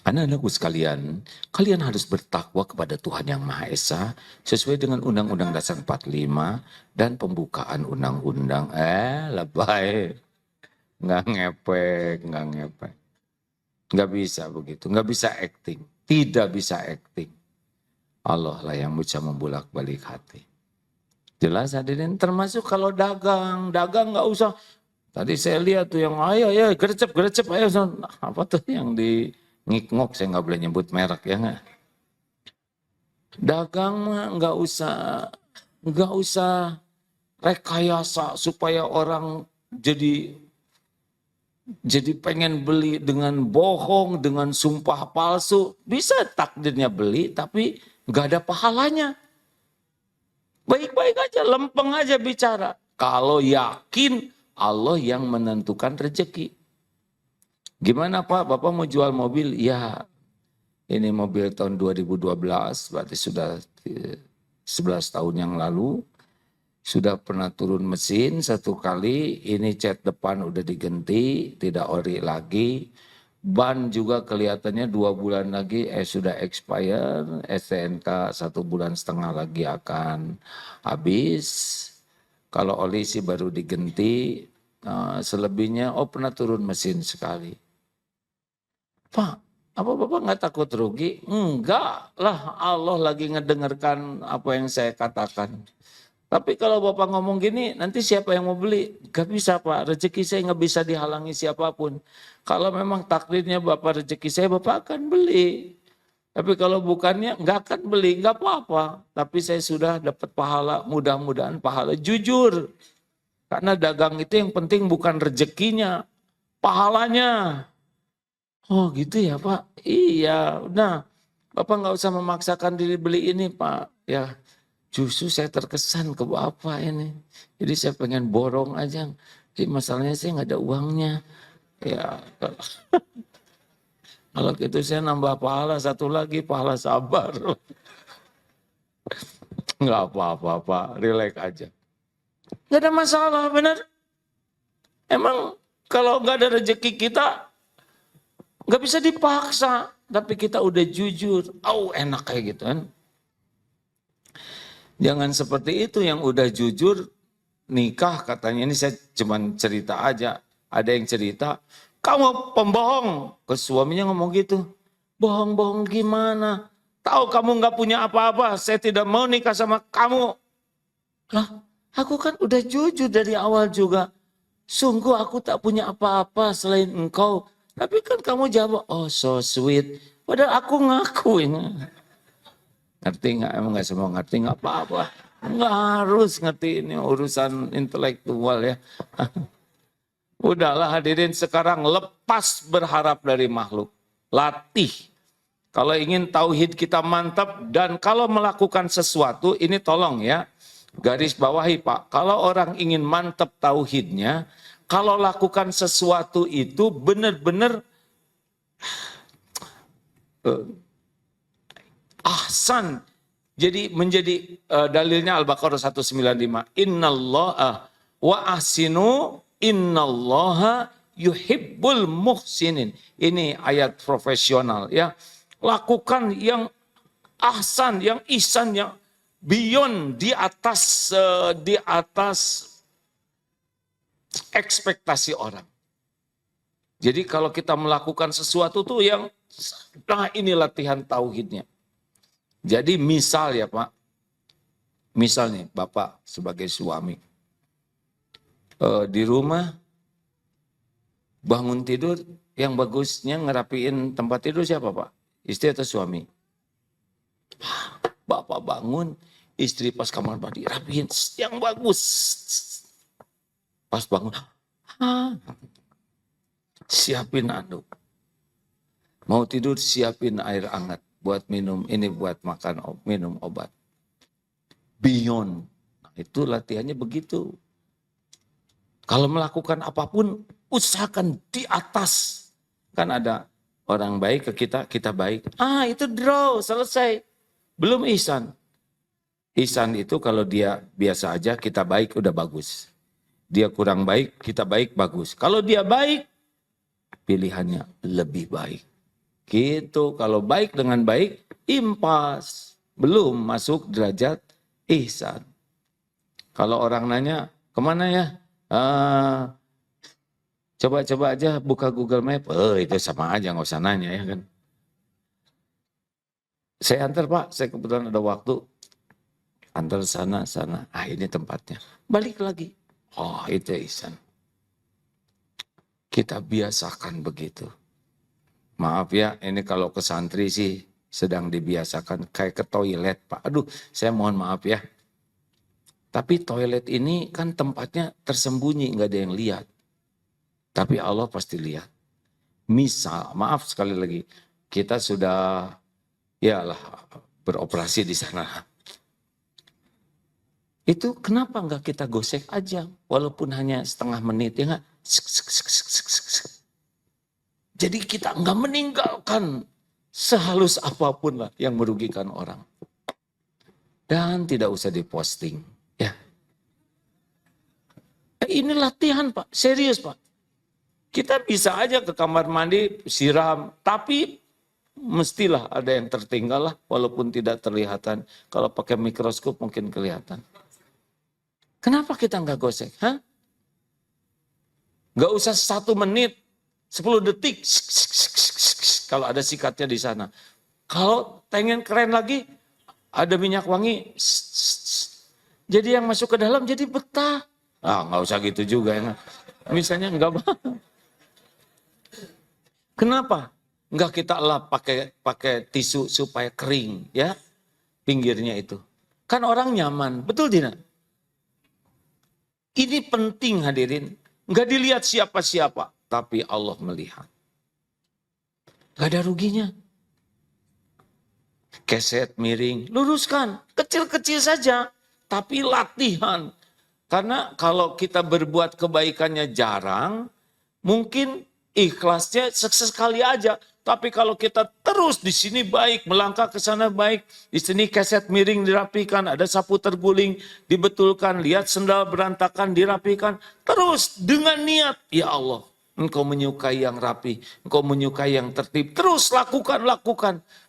Anak-anakku sekalian, kalian harus bertakwa kepada Tuhan Yang Maha Esa sesuai dengan Undang-Undang Dasar 45 dan pembukaan undang-undang. Lebay. Nggak ngepek, nggak ngepek. Nggak bisa begitu, nggak bisa acting. Tidak bisa acting. Allah lah yang bisa membulak-balik hati. Jelas hadirin, termasuk kalau dagang nggak usah. Tadi saya lihat tuh yang ayo gercep, ayo. Apa tuh yang di ngikngok, saya nggak boleh nyebut merek ya nggak. Dagang mah nggak usah rekayasa supaya orang jadi pengen beli dengan bohong, dengan sumpah palsu. Bisa takdirnya beli tapi nggak ada pahalanya. Baik-baik aja, lempeng aja bicara. Kalau yakin Allah yang menentukan rezeki. Gimana Pak, Bapak mau jual mobil? Ya, ini mobil tahun 2012, berarti sudah 11 tahun yang lalu. Sudah pernah turun mesin satu kali, ini cat depan udah diganti, tidak ori lagi. Ban juga kelihatannya 2 bulan lagi sudah expire, STNK 1,5 bulan lagi akan habis. Kalau oli sih baru diganti, selebihnya pernah turun mesin sekali. Pak, apa Bapak nggak takut rugi? Enggak lah, Allah lagi ngedengarkan apa yang saya katakan. Tapi kalau Bapak ngomong gini, nanti siapa yang mau beli? Gak bisa Pak, rezeki saya nggak bisa dihalangi siapapun. Kalau memang takdirnya Bapak rezeki saya, Bapak akan beli. Tapi kalau bukannya nggak akan beli, nggak apa-apa. Tapi saya sudah dapat pahala, mudah-mudahan pahala. Jujur, karena dagang itu yang penting bukan rezekinya, pahalanya. Oh gitu ya Pak, iya. Nah, Bapak nggak usah memaksakan diri beli ini Pak. Ya, justru saya terkesan ke Bapak ini. Jadi saya pengen borong aja. Jadi masalahnya saya nggak ada uangnya. Ya, kalau gitu saya nambah pahala satu lagi, pahala sabar. Nggak apa-apa Pak, relax aja. Nggak ada masalah, benar. Emang kalau nggak ada rezeki kita, nggak bisa dipaksa. Tapi kita udah jujur, enak kayak gitu kan. Jangan seperti itu, yang udah jujur nikah katanya, ini saya cuman cerita aja. Ada yang cerita, kamu pembohong. Ke suaminya ngomong gitu. Bohong-bohong gimana? Tahu kamu nggak punya apa-apa, saya tidak mau nikah sama kamu. Lah, aku kan udah jujur dari awal juga. Sungguh aku tak punya apa-apa selain engkau. Tapi kan kamu jawab, oh so sweet. Padahal aku ngaku ini. Ngerti nggak? Emang nggak semua ngerti, nggak apa-apa. Nggak harus ngerti, ini urusan intelektual ya. Udahlah hadirin, sekarang lepas berharap dari makhluk. Latih. Kalau ingin tauhid kita mantap dan kalau melakukan sesuatu, ini tolong ya, garis bawahi Pak. Kalau orang ingin mantap tauhidnya, kalau lakukan sesuatu itu benar-benar ahsan. Jadi menjadi dalilnya Al-Baqarah 195. Innallaha wa ahsinu innallaha yuhibbul muhsinin. Ini ayat profesional ya. Lakukan yang ahsan, yang ihsan, yang beyond, di atas ekspektasi orang. Jadi kalau kita melakukan sesuatu tuh yang, ini latihan tauhidnya. Jadi misal ya Pak, misal nih Bapak sebagai suami, di rumah bangun tidur, yang bagusnya ngerapiin tempat tidur siapa Pak? Istri atau suami? Bapak bangun, istri pas kamar mandi rapiin, yang bagus. Pas bangun, siapin anduk. Mau tidur siapin air hangat buat minum, ini buat makan, minum obat. Beyond. Nah, itu latihannya begitu. Kalau melakukan apapun, usahakan di atas. Kan ada orang baik ke kita, kita baik. Itu draw, selesai. belum ihsan. Ihsan itu kalau dia biasa aja, kita baik, udah bagus. Dia kurang baik, kita baik, bagus. Kalau dia baik, pilihannya lebih baik. Gitu, kalau baik dengan baik, impas. Belum masuk derajat ihsan. Kalau orang nanya, kemana ya? Coba-coba aja buka Google Map. Itu sama aja, nggak usah nanya ya kan. Saya antar Pak, saya kebetulan ada waktu. Antar sana. Ini tempatnya. Balik lagi. Oh, itu ihsan. Kita biasakan begitu. Maaf ya, ini kalau ke santri sih sedang dibiasakan kayak ke toilet Pak. Aduh, saya mohon maaf ya. Tapi toilet ini kan tempatnya tersembunyi, nggak ada yang lihat. Tapi Allah pasti lihat. Misal, maaf sekali lagi, kita sudah beroperasi di sana. Itu kenapa nggak kita gosek aja, walaupun hanya setengah menit ya nggak? Jadi kita nggak meninggalkan sehalus apapun lah yang merugikan orang. Dan tidak usah diposting. Ya. Ini latihan Pak, serius Pak. Kita bisa aja ke kamar mandi, siram, tapi mestilah ada yang tertinggal lah, walaupun tidak terlihatan. Kalau pakai mikroskop mungkin kelihatan. Kenapa kita nggak gosek? Nggak usah 1 menit, 10 detik, kalau ada sikatnya di sana. Kalau pengen keren lagi, ada minyak wangi, jadi yang masuk ke dalam jadi betah. Nggak usah gitu juga ya. Misalnya nggak. Kenapa? Nggak kita lap pakai tisu supaya kering ya pinggirnya itu. Kan orang nyaman, betul tidak? Ini penting hadirin. Nggak dilihat siapa-siapa, tapi Allah melihat. Nggak ada ruginya. Keset miring, luruskan. Kecil-kecil saja, tapi latihan. Karena kalau kita berbuat kebaikannya jarang, mungkin ikhlasnya sekali aja. Tapi kalau kita terus di sini baik, melangkah ke sana baik, di sini keset miring dirapikan, ada sapu terguling, dibetulkan, lihat sendal berantakan, dirapikan. Terus dengan niat, ya Allah, Engkau menyukai yang rapi, Engkau menyukai yang tertib. Terus lakukan.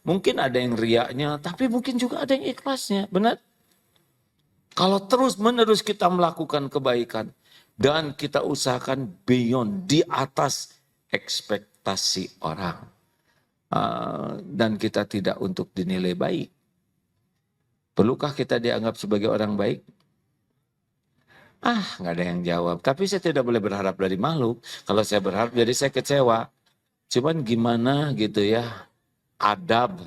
Mungkin ada yang riaknya, tapi mungkin juga ada yang ikhlasnya, benar? Kalau terus menerus kita melakukan kebaikan, dan kita usahakan beyond, di atas ekspektasi orang. Dan kita tidak untuk dinilai baik. Perlukah kita dianggap sebagai orang baik? Nggak ada yang jawab. Tapi saya tidak boleh berharap dari makhluk. Kalau saya berharap jadi saya kecewa. Cuman gimana gitu ya, adab.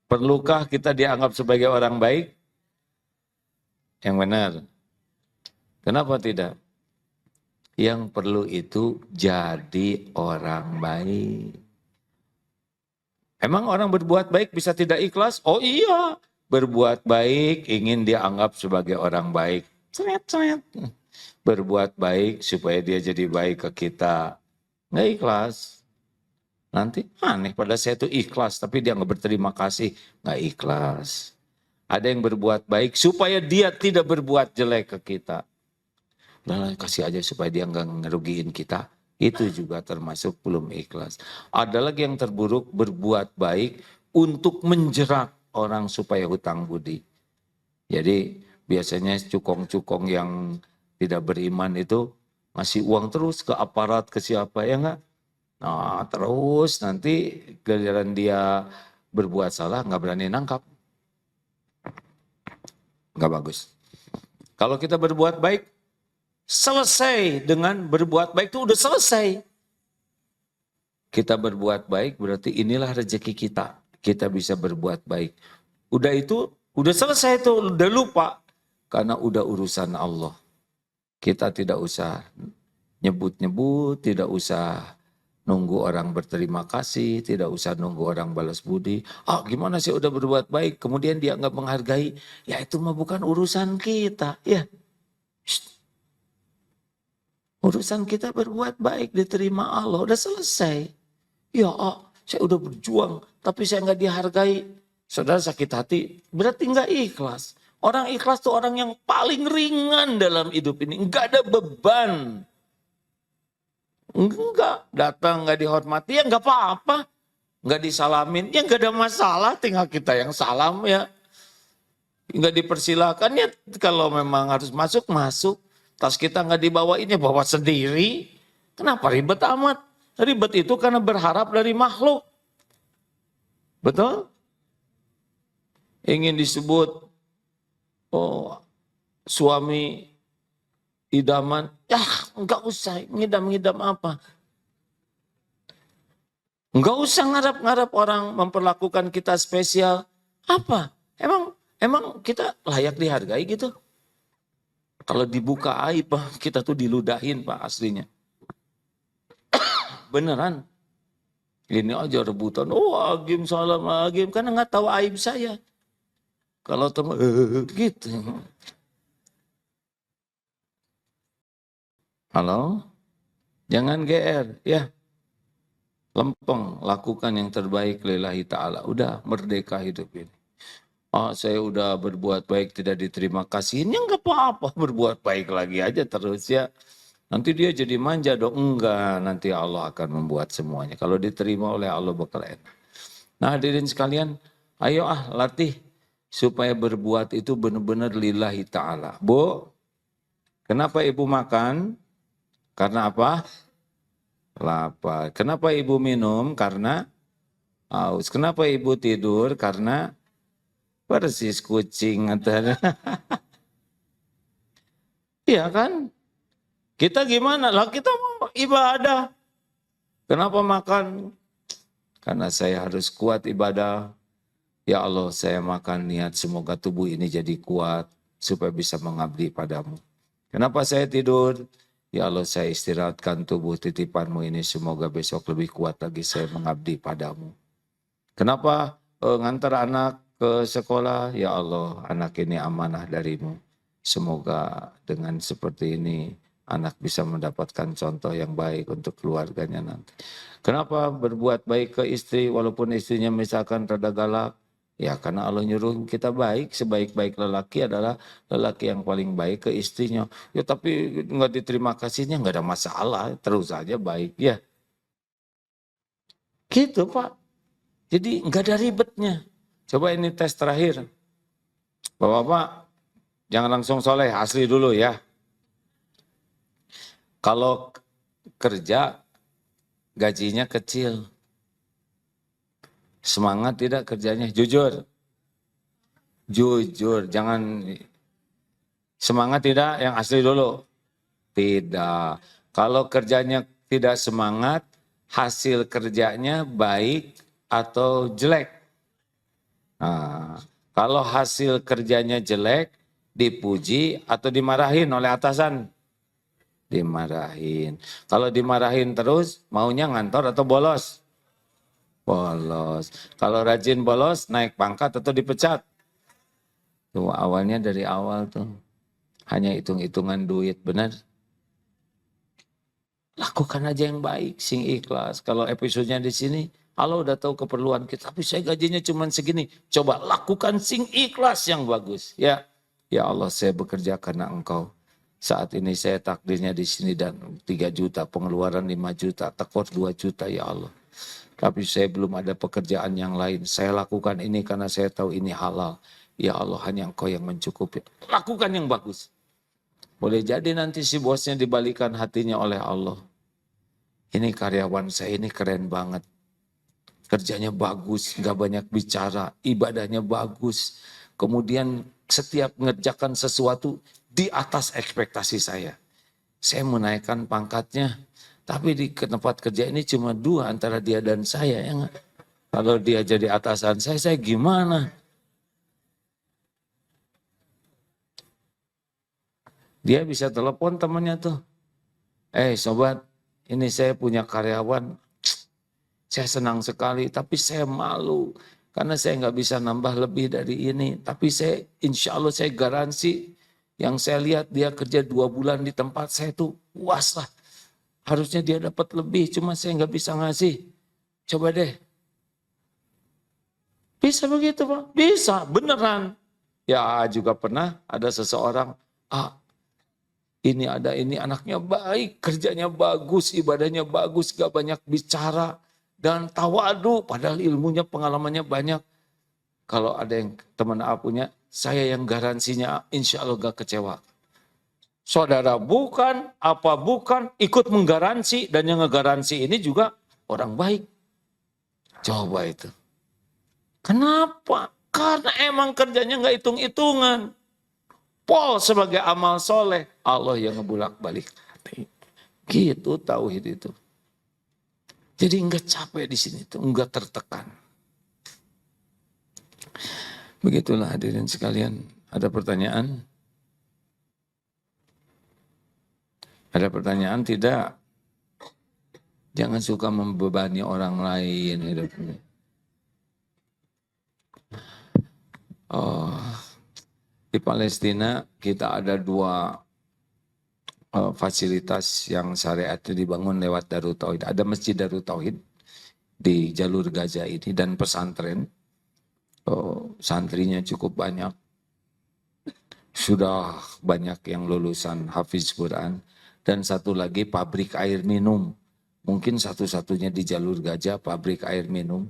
Perlukah kita dianggap sebagai orang baik? Yang benar. Kenapa tidak? Yang perlu itu jadi orang baik. Emang orang berbuat baik bisa tidak ikhlas? Oh iya, berbuat baik ingin dianggap sebagai orang baik. Berbuat baik supaya dia jadi baik ke kita. Nggak ikhlas. Nanti aneh pada saya itu ikhlas, tapi dia nggak berterima kasih. Nggak ikhlas. Ada yang berbuat baik supaya dia tidak berbuat jelek ke kita. Udah kasih aja supaya dia nggak ngerugiin kita. Itu juga termasuk belum ikhlas. Ada lagi yang terburuk, berbuat baik untuk menjerat orang supaya hutang budi. Jadi biasanya cukong-cukong yang tidak beriman itu ngasih uang terus ke aparat, ke siapa ya enggak? Nah terus nanti giliran dia berbuat salah nggak berani nangkap. Nggak bagus. Kalau kita berbuat baik, selesai dengan berbuat baik itu udah selesai. Kita berbuat baik berarti inilah rezeki kita. Kita bisa berbuat baik. Udah itu, udah selesai itu, udah lupa. Karena udah urusan Allah. Kita tidak usah nyebut-nyebut, tidak usah nunggu orang berterima kasih, tidak usah nunggu orang balas budi. Gimana sih udah berbuat baik, kemudian dia nggak menghargai. Ya itu mah bukan urusan kita. Ya. Urusan kita berbuat baik, diterima Allah, udah selesai. Ya saya udah berjuang, tapi saya nggak dihargai. Saudara sakit hati, berarti nggak ikhlas. Orang ikhlas tuh orang yang paling ringan dalam hidup ini, nggak ada beban. Enggak, datang nggak dihormati, ya nggak apa-apa. Nggak disalamin, ya nggak ada masalah, tinggal kita yang salam ya. Nggak dipersilakan ya, kalau memang harus masuk, masuk. Tas kita nggak dibawain ya bawa sendiri. Kenapa ribet amat? Ribet itu karena berharap dari makhluk. Betul? Ingin disebut oh suami idaman, ya nggak usah ngidam-ngidam apa. Nggak usah ngarap-ngarap orang memperlakukan kita spesial. Apa? Emang kita layak dihargai gitu? Kalau dibuka aib, Pak, kita tuh diludahin, Pak, aslinya. Beneran. Ini aja rebutan. Oh, Agim salam Agim, karena nggak tahu aib saya. Kalau teman gitu. Halo? Jangan GR, ya. Lempeng, lakukan yang terbaik lillahi ta'ala. Udah merdeka hidup ini. Oh, saya udah berbuat baik tidak diterima kasihin, ya nggak apa-apa, berbuat baik lagi aja terus ya. Nanti dia jadi manja dong, enggak, nanti Allah akan membuat semuanya. Kalau diterima oleh Allah bakal enak. Nah hadirin sekalian, ayo latih supaya berbuat itu benar-benar lillahi ta'ala. Bu, kenapa ibu makan? Karena apa? Lapar. Kenapa ibu minum? Karena haus. Kenapa ibu tidur? Karena persis kucing. Iya kan? Kita gimana? Lah kita mau ibadah. Kenapa makan? Karena saya harus kuat ibadah. Ya Allah, saya makan niat semoga tubuh ini jadi kuat supaya bisa mengabdi padamu. Kenapa saya tidur? Ya Allah, saya istirahatkan tubuh titipanmu ini semoga besok lebih kuat lagi saya mengabdi padamu. Kenapa ngantar anak ke sekolah? Ya Allah, anak ini amanah darimu. Semoga dengan seperti ini anak bisa mendapatkan contoh yang baik untuk keluarganya nanti. Kenapa berbuat baik ke istri walaupun istrinya misalkan rada galak? Ya karena Allah nyuruh kita baik, sebaik-baik lelaki adalah lelaki yang paling baik ke istrinya. Ya tapi nggak diterima kasihnya nggak ada masalah, terus aja baik ya. Gitu Pak. Jadi nggak ada ribetnya. Coba ini tes terakhir. Bapak-bapak jangan langsung soleh, asli dulu ya. Kalau kerja gajinya kecil. Semangat tidak kerjanya? Jujur. Jujur, jangan semangat tidak yang asli dulu. Tidak. Kalau kerjanya tidak semangat, hasil kerjanya baik atau jelek. Nah, kalau hasil kerjanya jelek, dipuji atau dimarahin oleh atasan? Dimarahin. Kalau dimarahin terus, maunya ngantor atau bolos? Bolos. Kalau rajin bolos, naik pangkat atau dipecat? Tuh awalnya dari awal tuh. Hanya hitung-hitungan duit, benar? Lakukan aja yang baik, sing ikhlas. Kalau episodenya di sini, Allah udah tahu keperluan kita, tapi saya gajinya cuma segini. Coba lakukan sing ikhlas yang bagus. Ya, ya Allah saya bekerja karena Engkau. Saat ini saya takdirnya di sini dan 3 juta, pengeluaran 5 juta, tekor 2 juta ya Allah. Tapi saya belum ada pekerjaan yang lain. Saya lakukan ini karena saya tahu ini halal. Ya Allah hanya Engkau yang mencukupi. Lakukan yang bagus. Boleh jadi nanti si bosnya dibalikan hatinya oleh Allah. Ini karyawan saya ini keren banget. Kerjanya bagus, gak banyak bicara, ibadahnya bagus. Kemudian setiap mengerjakan sesuatu di atas ekspektasi saya. Saya menaikkan pangkatnya, tapi di tempat kerja ini cuma 2 antara dia dan saya. Ya gak? Kalau dia jadi atasan saya gimana? Dia bisa telepon temannya tuh. Sobat, ini saya punya karyawan, saya senang sekali, tapi saya malu. Karena saya nggak bisa nambah lebih dari ini. Tapi saya, insya Allah saya garansi, yang saya lihat dia kerja 2 bulan di tempat saya tuh puas lah. Harusnya dia dapat lebih, cuma saya nggak bisa ngasih. Coba deh, Bisa begitu Pak? Bisa, beneran. Ya juga pernah ada seseorang, ini anaknya baik, kerjanya bagus, ibadahnya bagus, gak banyak bicara. Dan tawadu, padahal ilmunya, pengalamannya banyak. Kalau ada yang teman A punya, saya yang garansinya insya Allah gak kecewa. Saudara bukan, apa bukan, ikut menggaransi. Dan yang ngegaransi ini juga orang baik. Coba itu. Kenapa? Karena emang kerjanya gak hitung-hitungan. Pol sebagai amal soleh, Allah yang ngebulak-balik. Gitu tauhid itu. Jadi enggak capek di sini tuh, enggak tertekan. Begitulah hadirin sekalian. Ada pertanyaan? Ada pertanyaan tidak? Jangan suka membebani orang lain hidupnya. Di Palestina kita ada dua fasilitas yang syariat itu dibangun lewat Darut Tauhid. Ada Masjid Darut Tauhid di jalur Gaza ini dan pesantren. Santrinya cukup banyak. Sudah banyak yang lulusan Hafiz Quran. Dan satu lagi pabrik air minum. Mungkin satu-satunya di jalur Gaza pabrik air minum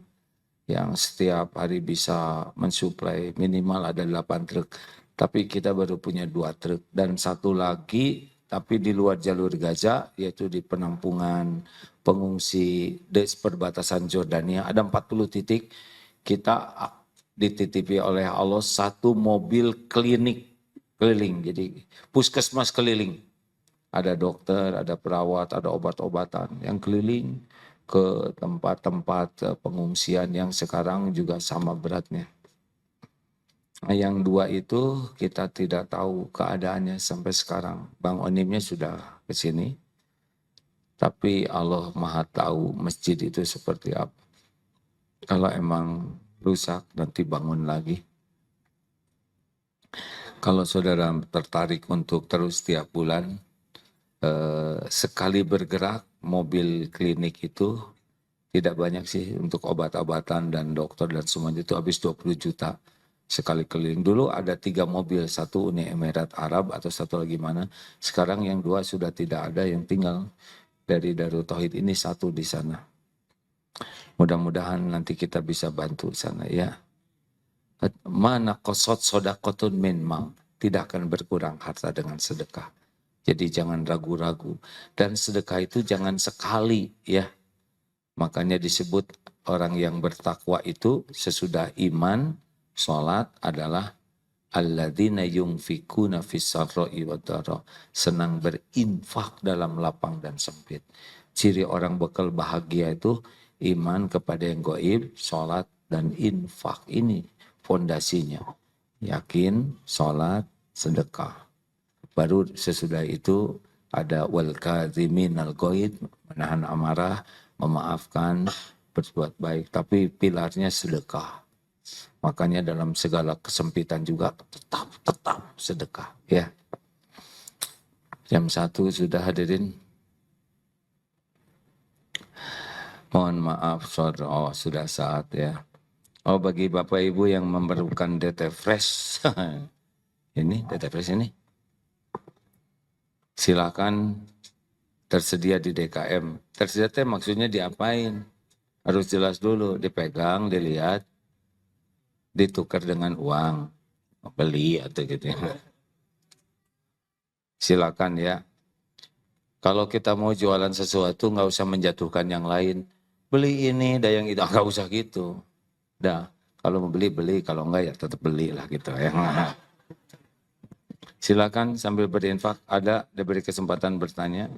yang setiap hari bisa mensuplai minimal ada 8 truk. Tapi kita baru punya 2 truk. Dan satu lagi tapi di luar jalur Gaza yaitu di penampungan pengungsi di perbatasan Jordania. Ada 40 titik kita dititipi oleh Allah 1 mobil klinik keliling. Jadi puskesmas keliling. Ada dokter, ada perawat, ada obat-obatan yang keliling ke tempat-tempat pengungsian yang sekarang juga sama beratnya. Yang 2 itu kita tidak tahu keadaannya sampai sekarang. Bang Onimnya sudah ke sini. Tapi Allah Maha tahu masjid itu seperti apa. Kalau emang rusak nanti bangun lagi. Kalau saudara tertarik untuk terus tiap bulan, sekali bergerak mobil klinik itu tidak banyak sih untuk obat-obatan dan dokter dan semuanya itu habis 20 juta sekali keliling. Dulu ada 3 mobil, 1 Uni Emirat Arab atau 1 lagi mana. Sekarang yang 2 sudah tidak ada, yang tinggal dari Darut Tauhid ini 1 di sana. Mudah-mudahan nanti kita bisa bantu sana ya. Mana qasad shadaqatun min mal, tidak akan berkurang harta dengan sedekah. Jadi jangan ragu-ragu. Dan sedekah itu jangan sekali ya. Makanya disebut orang yang bertakwa itu sesudah iman, sholat adalah alladzina yunfikuna fis-sarra'i wad-dharra. Senang berinfak dalam lapang dan sempit. Ciri orang bekal bahagia itu iman kepada yang gaib, sholat dan infak. Ini fondasinya. Yakin, sholat, sedekah. Baru sesudah itu ada wal kadhiminal ghaid, menahan amarah, memaafkan, berbuat baik. Tapi pilarnya sedekah. Makanya dalam segala kesempitan juga tetap sedekah. Ya. Jam 1 sudah hadirin. Mohon maaf, sudah saat ya. Bagi Bapak Ibu yang memerlukan DT Fresh, ini DT Fresh ini. Silakan tersedia di DKM. Tersedia teh maksudnya diapain? Harus jelas dulu, dipegang, dilihat, ditukar dengan uang, beli atau gitu. Silakan ya. Kalau kita mau jualan sesuatu nggak usah menjatuhkan yang lain. Beli ini, dan yang itu, nggak usah gitu. Dah, kalau mau beli, kalau enggak ya tetap beli lah gitu ya. Silakan sambil berinfak, ada diberi kesempatan bertanya.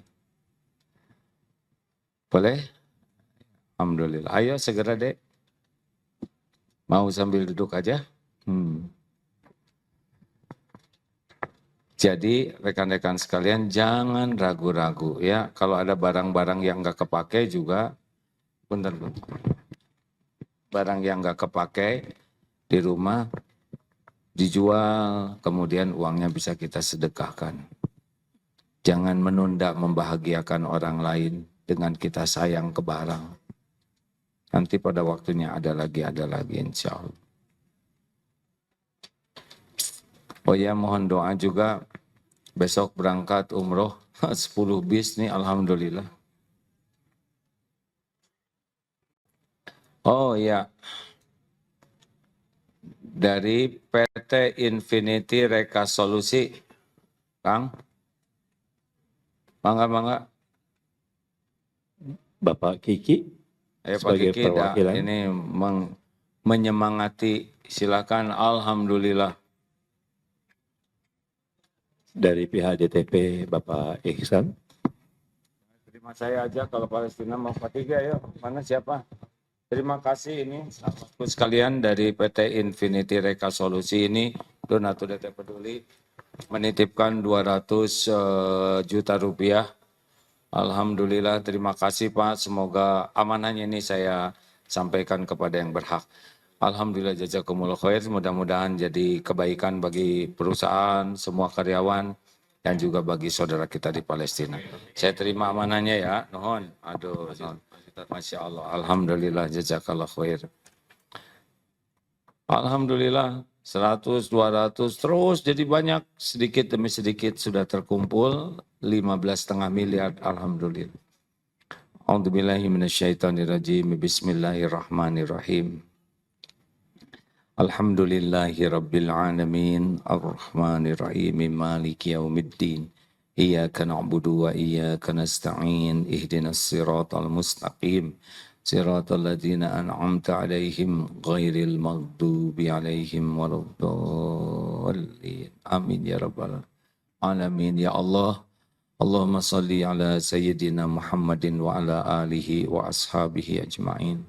Boleh? Alhamdulillah. Ayo segera dek. Mau sambil duduk aja? Jadi rekan-rekan sekalian jangan ragu-ragu ya. Kalau ada barang-barang yang nggak kepake juga, bentar. Barang yang nggak kepake di rumah dijual, kemudian uangnya bisa kita sedekahkan. Jangan menunda membahagiakan orang lain dengan kita sayang ke barang. Nanti pada waktunya ada lagi insya Allah. Oh ya, mohon doa juga besok berangkat umroh 10 bis nih, alhamdulillah. Oh ya, dari PT Infinity Reka Solusi, Kang, mangga. Bapak Kiki Pak sebagai Kiki perwakilan ini menyemangati, silakan. Alhamdulillah. dari pihak DTP Bapak Ihsan. Terima saya aja kalau Palestina mau Pak Kiki, ayo. Mana siapa? Terima kasih ini sahabatku sekalian dari PT Infinity Reka Solusi ini, donatur DT Peduli, menitipkan 200 juta rupiah. Alhamdulillah, terima kasih Pak. Semoga amanahnya ini saya sampaikan kepada yang berhak. Alhamdulillah, jazakumullah khair. Mudah-mudahan jadi kebaikan bagi perusahaan, semua karyawan, dan juga bagi saudara kita di Palestina. Saya terima amanahnya ya. Nuhun. Aduh, nuhun. Masya Allah. Alhamdulillah, jazakallah khair. Alhamdulillah, 100, 200, terus jadi banyak, sedikit demi sedikit sudah terkumpul, 15,5 miliar, alhamdulillah. A'udzubillahi minasyaitonirrajim, bismillahirrahmanirrahim. Alhamdulillahi rabbil alamin, ar-rahmanirrahim, maliki yaumiddin. Iyyaka na'budu wa iyyaka nasta'in, ihdinas siratal mustaqim. Siratal ladzina an'amta 'alaihim ghairil maghdubi 'alaihim waladdallin. Amin ya rabbal alamin ya Allah. Allahumma salli ala sayyidina Muhammadin wa ala alihi wa ashabihi ajma'in.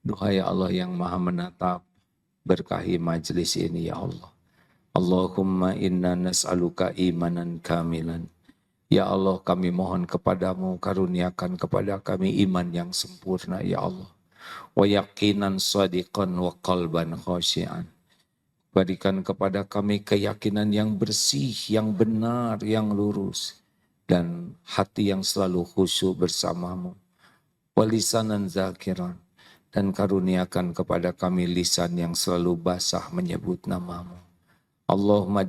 Duhai Allah yang Maha menatap, berkahi majlis ini ya Allah. Allahumma inna nas'aluka imanan kamilan. Ya Allah, kami mohon kepadamu, karuniakan kepada kami iman yang sempurna ya Allah. Wa yaqinan shadiqan wa qalban khashi'an. Berikan kepada kami keyakinan yang bersih, yang benar, yang lurus. Dan hati yang selalu khusyuk bersamamu. Wa lisanan zakiran. Dan karuniakan kepada kami lisan yang selalu basah menyebut namamu. Allahumma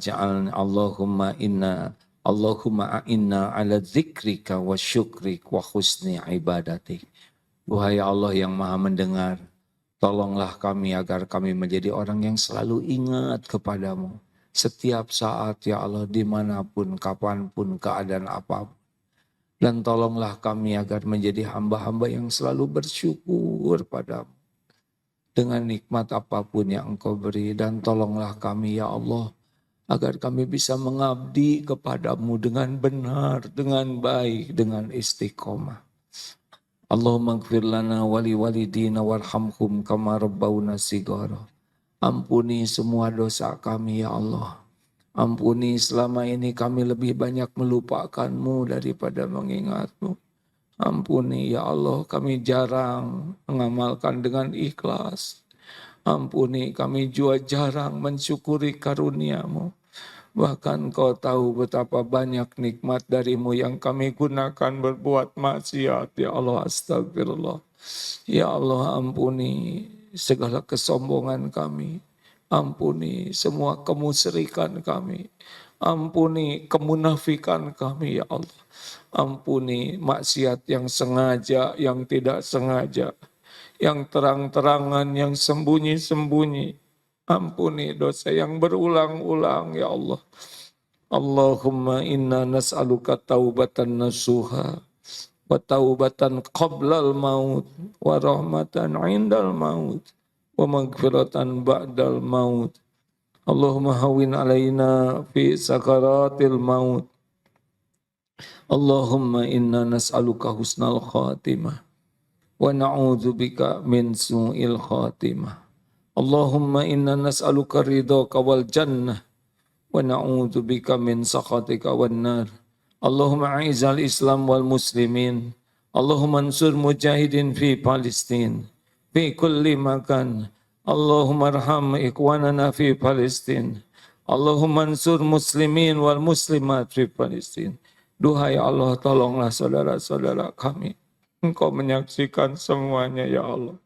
a'inna ala dzikrika wa syukrik wa husni ibadatik. Wahai Allah yang maha mendengar, tolonglah kami agar kami menjadi orang yang selalu ingat kepadamu. Setiap saat ya Allah, dimanapun, kapanpun, keadaan apapun. Dan tolonglah kami agar menjadi hamba-hamba yang selalu bersyukur padamu. Dengan nikmat apapun yang Engkau beri. Dan tolonglah kami ya Allah, agar kami bisa mengabdi kepadamu dengan benar, dengan baik, dengan istiqomah. Allahumma gfir lana wali walidina warhamhum kama rabbawna sigara. Ampuni semua dosa kami ya Allah. Ampuni selama ini kami lebih banyak melupakanmu daripada mengingatmu. Ampuni ya Allah, kami jarang mengamalkan dengan ikhlas. Ampuni kami juga jarang mensyukuri karuniamu. Bahkan Kau tahu betapa banyak nikmat darimu yang kami gunakan berbuat maksiat. Ya Allah, astagfirullah. Ya Allah, ampuni segala kesombongan kami. Ampuni semua kemusyrikan kami. Ampuni kemunafikan kami ya Allah. Ampuni maksiat yang sengaja, yang tidak sengaja. Yang terang-terangan, yang sembunyi-sembunyi. Ampuni dosa yang berulang-ulang ya Allah. Allahumma inna nas'aluka taubatan nasuha wa taubatan qablal maut wa rahmatan indal maut wa maghfiratan ba'dal maut. Allahumma hawin alaina fi sakaratil maut. Allahumma inna nas'aluka husnal khatimah wa na'udzubika min su'il khatimah. Allahumma inna nas'aluka ridhaka wal jannah wa na'udzubika min sakhatika wan nar. Allahumma a'izzal Islam wal muslimin. Allahumma ansur mujahidin fi Palestin, fi kulli makan. Allahumma arham ikhwanana fi Palestin. Allahumma ansur muslimin wal muslimat fi Palestin. Duhai Allah, tolonglah saudara-saudara kami. Engkau menyaksikan semuanya ya Allah.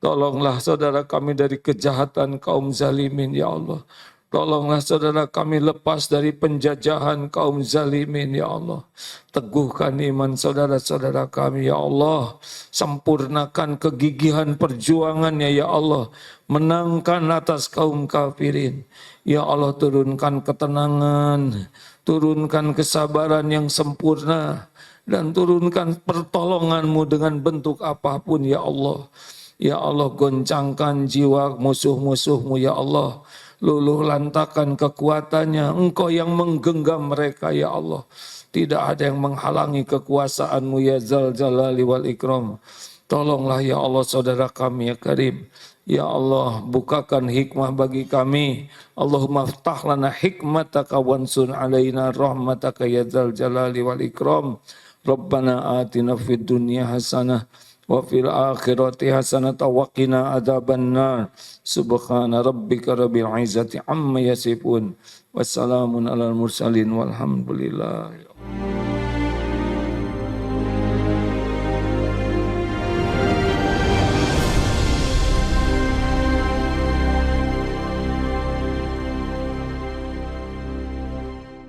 Tolonglah saudara kami dari kejahatan kaum zalimin ya Allah. Tolonglah saudara kami lepas dari penjajahan kaum zalimin ya Allah. Teguhkan iman saudara-saudara kami ya Allah. Sempurnakan kegigihan perjuangannya ya Allah. Menangkan atas kaum kafirin. Ya Allah turunkan ketenangan. Turunkan kesabaran yang sempurna. Dan turunkan pertolongan-Mu dengan bentuk apapun ya Allah. Ya Allah goncangkan jiwa musuh-musuh-Mu ya Allah. Luluh lantakan kekuatannya, Engkau yang menggenggam mereka ya Allah. Tidak ada yang menghalangi kekuasaan-Mu ya Zal Jalali wal Ikram. Tolonglah ya Allah saudara kami ya Karim. Ya Allah bukakan hikmah bagi kami. Allahumma ftah lana hikmataka wansun alaina rahmataka ya Zal Jalali wal Ikram. Rabbana atina fid dunya hasanah wa fil akhirati hasanatan wa qina adzabannar. Subhana rabbika rabbil izzati amma yasifun. Wassalamun alal mursalin walhamdulillah.